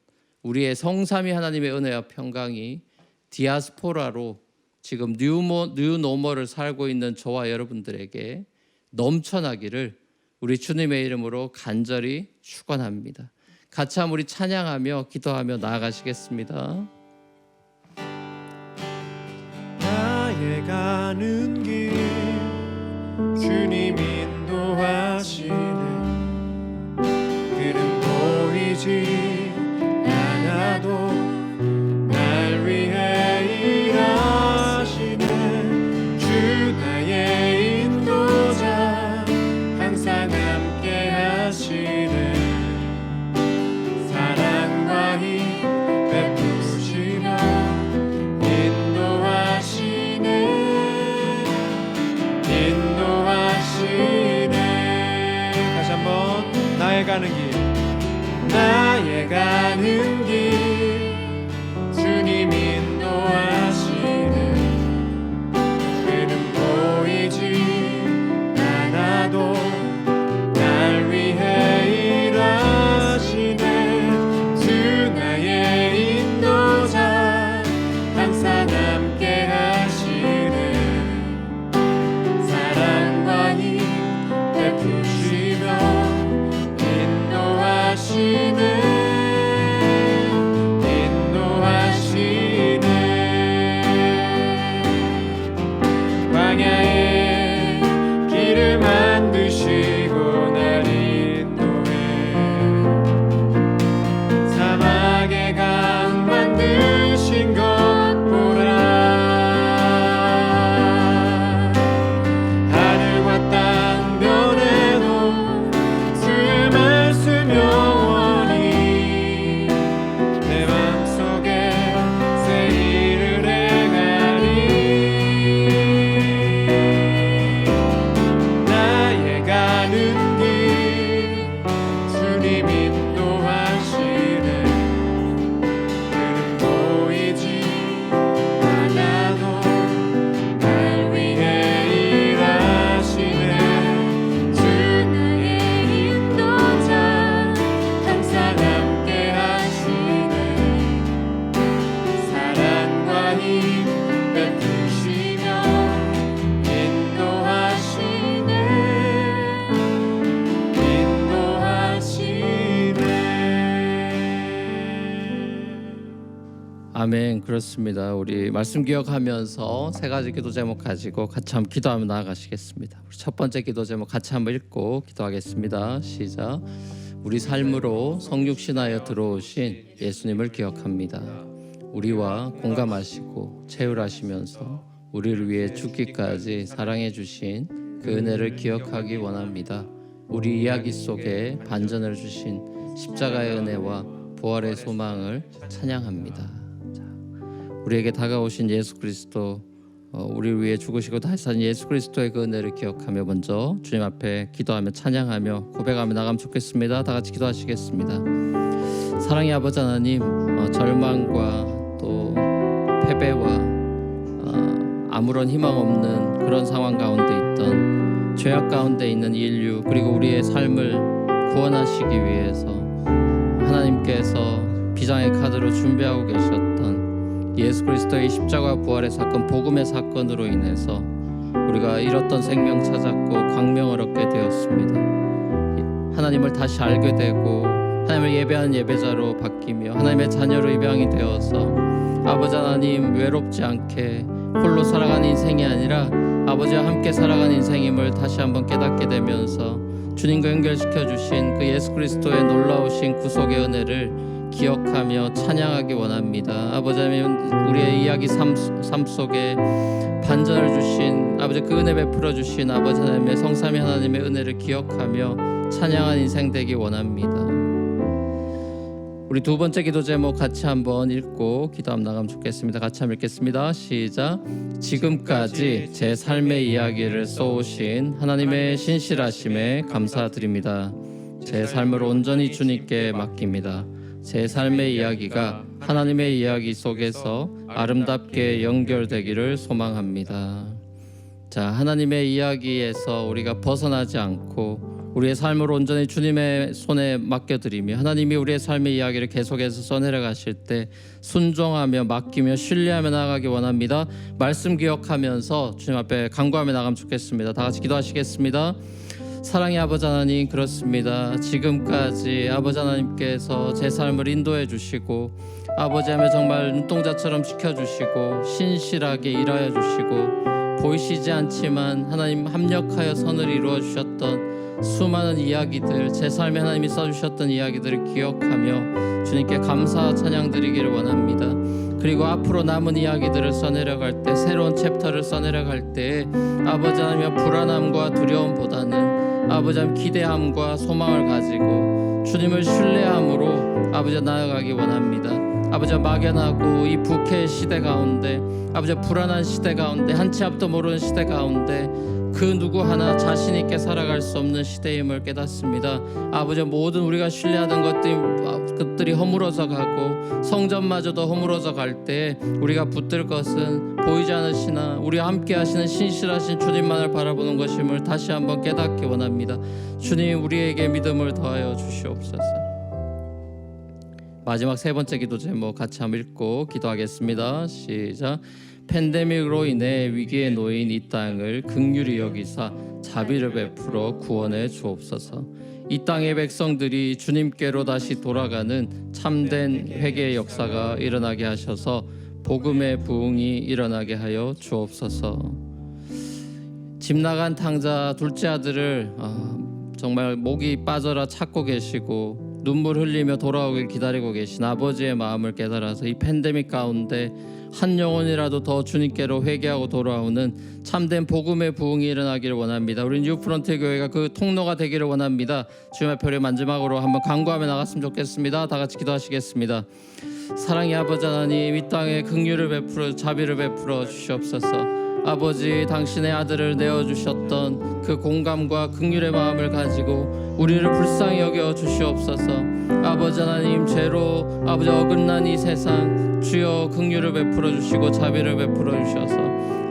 우리의 성삼위 하나님의 은혜와 평강이 디아스포라로 지금 뉴노멀을 살고 있는 저와 여러분들에게 넘쳐나기를 우리 주님의 이름으로 간절히 축원합니다. 같이 한번 우리 찬양하며 기도하며 나아가시겠습니다. 나의 가는 길 주님 인도하시네. 길은 보이지 않아도 날 위해 일하시네. 주 나의 인도자 항상 함께 하시네. 사랑과 힘 베푸시며 인도하시네. 다시 한번 나의 가는 길 나의 가는 길 주님 인도하시네. 그는 보이지 않아도 날 위해 일하시네. 주 나의 인도자 항상 함께 하시네. 사랑과 힘 베푸시며 인도하시네. 광야에 길을 만드시고 날 인도해. 사막에 강 만드신 것 보라. 하늘과 땅 변해도 주의 말씀 영원히 내 맘속에 새 일을 행하리. 나의 가는 길 주님 인도하시네. 그는 보이지 않아도 날 위해 일하시네. 주 나의 인도자 항상 함께 하시네. 사랑과 힘 베푸시며 아멘. 그렇습니다. 우리 말씀 기억하면서 세 가지 기도 제목 가지고 같이 한번 기도하며 나아가시겠습니다. 우리 첫 번째 기도 제목 같이 한번 읽고 기도하겠습니다. 시작. 우리 삶으로 성육신하여 들어오신 예수님을 기억합니다. 우리와 공감하시고 체휼하시면서 우리를 위해 죽기까지 사랑해 주신 그 은혜를 기억하기 원합니다. 우리 이야기 속에 반전을 주신 십자가의 은혜와 부활의 소망을 찬양합니다. 자, 우리에게 다가오신 예수 그리스도, 우리를 위해 죽으시고 다시 사신 예수 그리스도의 그 은혜를 기억하며 먼저 주님 앞에 기도하며 찬양하며 고백하며 나가면 좋겠습니다. 다 같이 기도하시겠습니다. 사랑의 아버지 하나님, 절망과 또 패배와 아무런 희망 없는 그런 상황 가운데 있던 죄악 가운데 있는 인류, 그리고 우리의 삶을 구원하시기 위해서 하나님께서 비장의 카드로 준비하고 계셨던 예수 그리스도의 십자가 부활의 사건, 복음의 사건으로 인해서 우리가 잃었던 생명 찾았고 광명을 얻게 되었습니다. 하나님을 다시 알게 되고 하나님을 예배하는 예배자로 바뀌며 하나님의 자녀로 입양이 되어서 아버지 하나님 외롭지 않게 홀로 살아가는 인생이 아니라 아버지와 함께 살아가는 인생임을 다시 한번 깨닫게 되면서 주님과 연결시켜 주신 그 예수 그리스도의 놀라우신 구속의 은혜를 기억하며 찬양하기 원합니다. 아버지 하나님, 우리의 이야기 삶 속에 반전을 주신 아버지, 그 은혜 베풀어 주신 아버지 하나님의 성삼위 하나님의 은혜를 기억하며 찬양한 인생 되기 원합니다. 우리 두 번째 기도 제목 같이 한번 읽고 기도하며 나가면 좋겠습니다. 같이 한번 읽겠습니다. 시작. 지금까지 제 삶의 이야기를 써오신 하나님의 신실하심에 감사드립니다. 제 삶을 온전히 주님께 맡깁니다. 제 삶의 이야기가 하나님의 이야기 속에서 아름답게 연결되기를 소망합니다. 자, 하나님의 이야기에서 우리가 벗어나지 않고 우리의 삶을 온전히 주님의 손에 맡겨드리며 하나님이 우리의 삶의 이야기를 계속해서 써내려 가실 때 순종하며 맡기며 신뢰하며 나아가기 원합니다. 말씀 기억하면서 주님 앞에 간구하며 나가면 좋겠습니다. 다 같이 기도하시겠습니다. 사랑의 아버지 하나님, 그렇습니다. 지금까지 아버지 하나님께서 제 삶을 인도해 주시고 아버지 하며 정말 눈동자처럼 지켜주시고 신실하게 일하여 주시고 보이시지 않지만 하나님 합력하여 선을 이루어 주셨던 수많은 이야기들, 제 삶에 하나님이 써주셨던 이야기들을 기억하며 주님께 감사 찬양 드리기를 원합니다. 그리고 앞으로 남은 이야기들을 써내려갈 때, 새로운 챕터를 써내려갈 때 아버지 하나님 불안함과 두려움보다는 아버지 하나님 기대함과 소망을 가지고 주님을 신뢰함으로 아버지 나아가기 원합니다. 아버지 막연하고 이 북해의 시대 가운데, 아버지 불안한 시대 가운데, 한 치 앞도 모르는 시대 가운데 그 누구 하나 자신 있게 살아갈 수 없는 시대임을 깨닫습니다. 아버지 모든 우리가 신뢰하던 것들이 허물어져 가고 성전마저도 허물어져 갈 때 우리가 붙들 것은 보이지 않으시나 우리와 함께 하시는 신실하신 주님만을 바라보는 것임을 다시 한번 깨닫기 원합니다. 주님, 우리에게 믿음을 더하여 주시옵소서. 마지막 세 번째 기도 제목 같이 한번 읽고 기도하겠습니다. 시작. 팬데믹으로 인해 위기에 놓인 이 땅을 긍휼히 여기사 자비를 베풀어 구원해 주옵소서. 이 땅의 백성들이 주님께로 다시 돌아가는 참된 회개의 역사가 일어나게 하셔서 복음의 부흥이 일어나게 하여 주옵소서. 집 나간 탕자 둘째 아들을 정말 목이 빠져라 찾고 계시고 눈물 흘리며 돌아오길 기다리고 계신 아버지의 마음을 깨달아서 이 팬데믹 가운데 한 영혼이라도 더 주님께로 회개하고 돌아오는 참된 복음의 부흥이 일어나기를 원합니다. 우리 뉴프런트 교회가 그 통로가 되기를 원합니다. 주님의 표를 마지막으로 한번 간구하며 나갔으면 좋겠습니다. 다 같이 기도하시겠습니다. 사랑의 아버지 하나님, 이 땅에 긍휼을 베풀어 자비를 베풀어 주시옵소서. 아버지, 당신의 아들을 내어주셨던 그 공감과 긍휼의 마음을 가지고 우리를 불쌍히 여겨 주시옵소서. 아버지 하나님, 죄로 아버지 어긋난 이 세상 주여 긍휼을 베풀어 주시고 자비를 베풀어 주셔서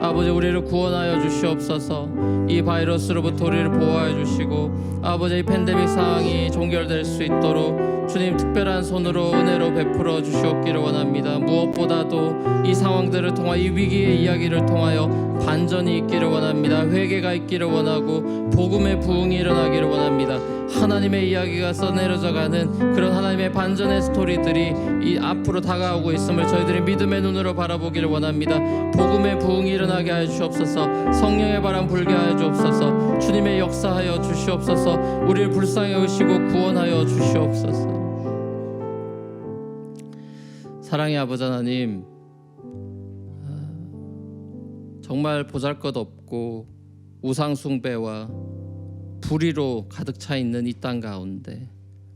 아버지 우리를 구원하여 주시옵소서. 이 바이러스로부터 우리를 보호하여 주시고 아버지 이 팬데믹 상황이 종결될 수 있도록 주님 특별한 손으로 은혜로 베풀어 주시옵기를 원합니다. 무엇보다도 이 상황들을 통하여 이 위기의 이야기를 통하여 반전이 있기를 원합니다. 회개가 있기를 원하고 복음의 부흥이 일어나기를 원합니다. 하나님의 이야기가 써내려져가는 그런 하나님의 반전의 스토리들이 이 앞으로 다가오고 있음을 저희들이 믿음의 눈으로 바라보기를 원합니다. 복음의 부흥이 일어나게 하여 주옵소서. 성령의 바람 불게 하여 주옵소서. 주님의 역사하여 주시옵소서. 우리를 불쌍히 여기시고 구원하여 주시옵소서. 사랑의 아버지 하나님, 정말 보잘것없고 우상 숭배와 불의로 가득 차 있는 이 땅 가운데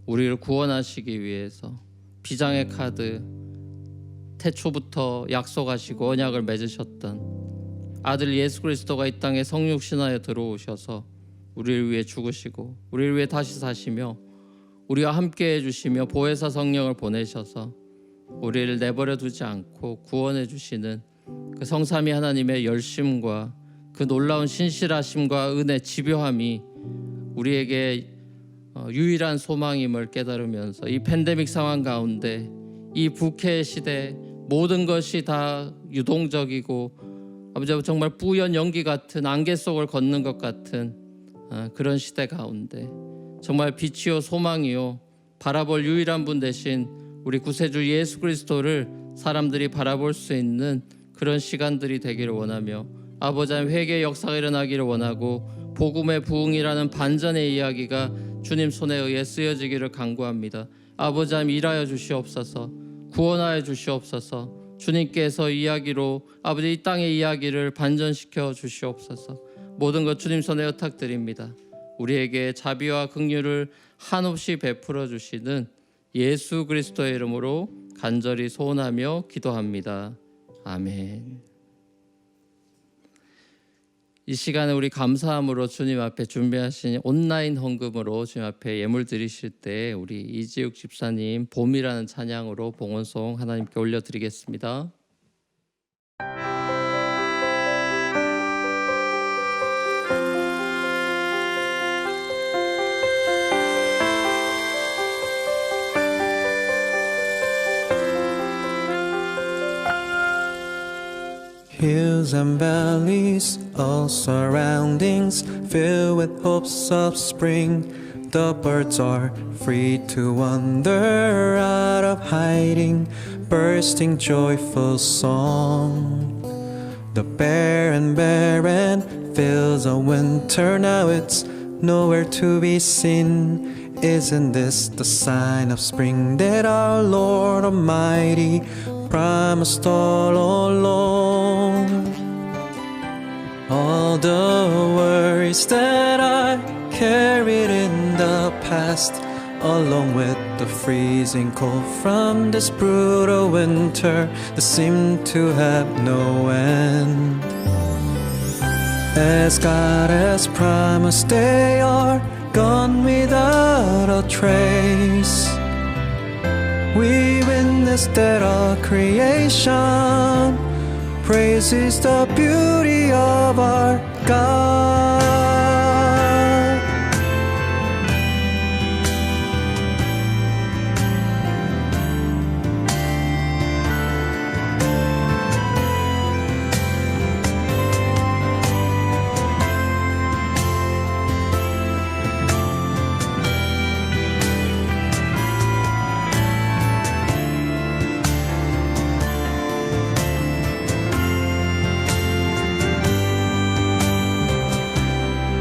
우리를 구원하시기 위해서 비장의 카드 태초부터 약속하시고 언약을 맺으셨던 아들 예수 그리스도가 이 땅에 성육신하여 들어오셔서 우리를 위해 죽으시고 우리를 위해 다시 사시며 우리와 함께 해주시며 보혜사 성령을 보내셔서 우리를 내버려 두지 않고 구원해 주시는 그 성삼위 하나님의 열심과 그 놀라운 신실하심과 은혜 집요함이 우리에게 유일한 소망임을 깨달으면서 이 팬데믹 상황 가운데 이 북해 시대 모든 것이 다 유동적이고 아버지 정말 뿌연 연기 같은 안개 속을 걷는 것 같은 그런 시대 가운데 정말 빛이요 소망이요 바라볼 유일한 분 되신 우리 구세주 예수 그리스도를 사람들이 바라볼 수 있는 그런 시간들이 되기를 원하며 아버지 하나님 회개의 역사가 일어나기를 원하고 복음의 부흥이라는 반전의 이야기가 주님 손에 의해 쓰여지기를 간구합니다. 아버지 하나님 일하여 주시옵소서. 구원하여 주시옵소서. 주님께서 이야기로 아버지 이 땅의 이야기를 반전시켜 주시옵소서. 모든 것 주님 손에 의탁드립니다. 우리에게 자비와 긍휼을 한없이 베풀어 주시는 예수 그리스도의 이름으로 간절히 소원하며 기도합니다. 아멘. 이 시간에 우리 감사함으로 주님 앞에 준비하신 온라인 헌금으로 주님 앞에 예물 드리실 때 우리 이지욱 집사님 봄이라는 찬양으로 봉헌송 하나님께 올려드리겠습니다. Hills and valleys, all surroundings filled with hopes of spring. The birds are free to wander out of hiding, bursting joyful song. The barren fields of winter, now it's nowhere to be seen. Isn't this the sign of spring that our Lord Almighty promised all along? All the worries that I carried in the past, along with the freezing cold from this brutal winter that seemed to have no end. As God has promised, they are gone without a trace. We witnessed that all creation praises the beauty of our God.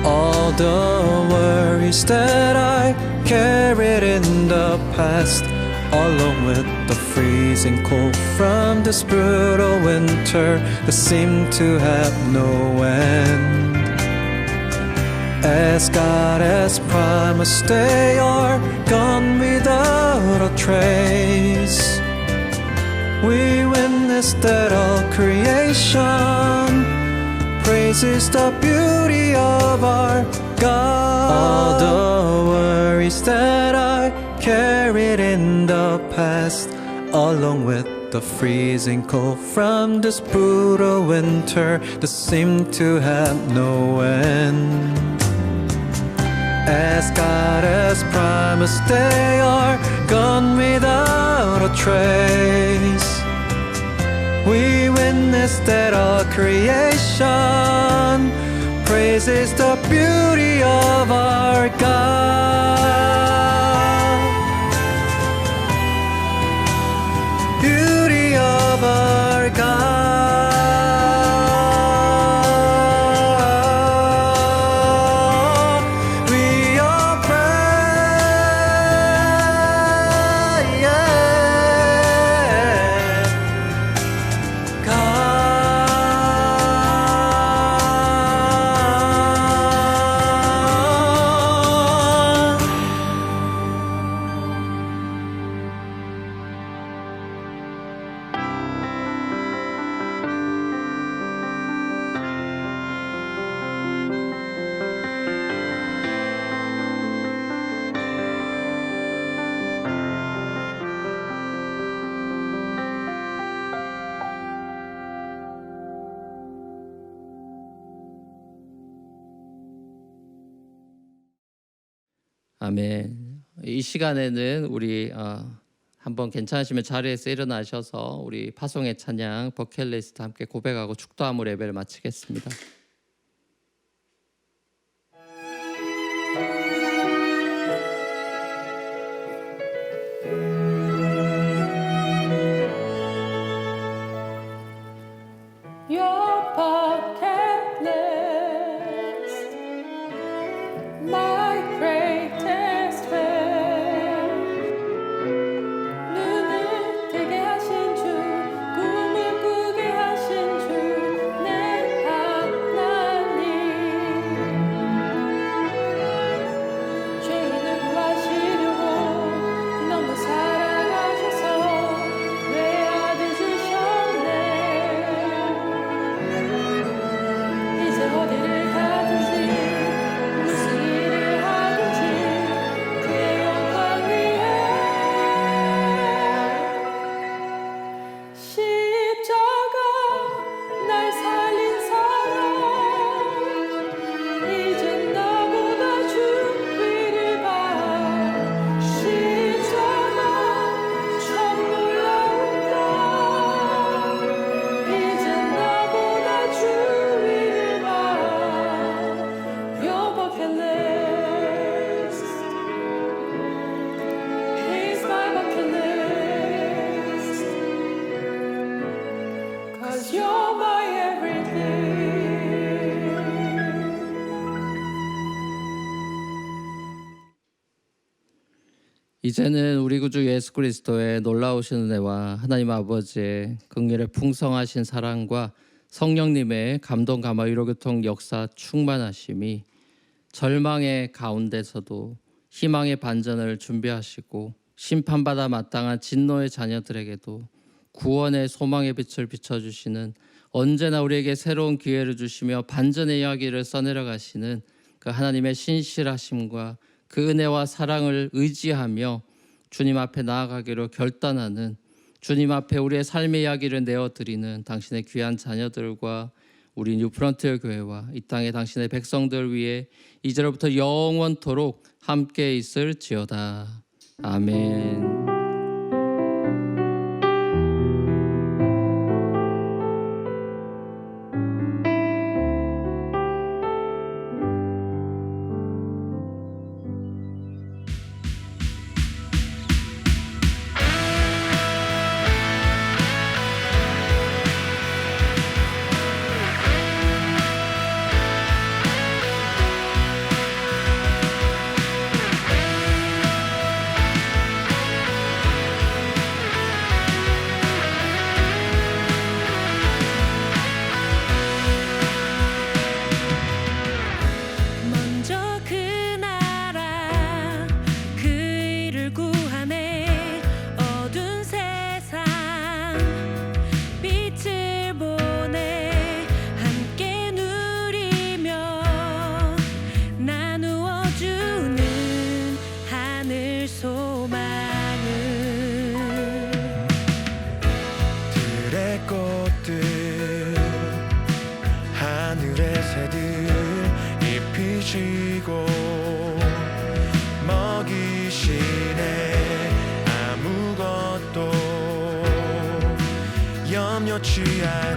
All the worries that I carried in the past, along with the freezing cold from this brutal winter that seemed to have no end. As God has promised, they are gone without a trace. We witnessed that all creation praises the beauty of our God. All the worries that I carried in the past, along with the freezing cold from this brutal winter that seemed to have no end. As God has promised, they are gone without a trace. We witness that all creation praises the beauty of our God. Beauty of our God. We all pray, yeah. God. 아멘. 이 시간에는 우리 한번 괜찮으시면 자리에서 일어나셔서 우리 파송의 찬양 버킷리스트 함께 고백하고 축도함으로 예배를 마치겠습니다. Your bucket list, my greatest fear. 눈을 뜨게 하신 주, 꿈을 꾸게 하신 주, 내 하나님. 죄인을 구하시려고 너무 사랑 이제는 우리 구주 예수 그리스도의 놀라우신 은혜와 하나님 아버지의 긍휼의 풍성하신 사랑과 성령님의 감동 감화 위로 교통 역사 충만하심이 절망의 가운데서도 희망의 반전을 준비하시고 심판받아 마땅한 진노의 자녀들에게도 구원의 소망의 빛을 비춰주시는, 언제나 우리에게 새로운 기회를 주시며 반전의 이야기를 써내려 가시는 그 하나님의 신실하심과 그 은혜와 사랑을 의지하며 주님 앞에 나아가기로 결단하는, 주님 앞에 우리의 삶의 이야기를 내어드리는 당신의 귀한 자녀들과 우리 뉴프런티어 교회와 이 땅의 당신의 백성들 위해 이제로부터 영원토록 함께 있을지어다. 아멘. 하늘의 새들 입히시고 먹이시네. 아무것도 염려치 않아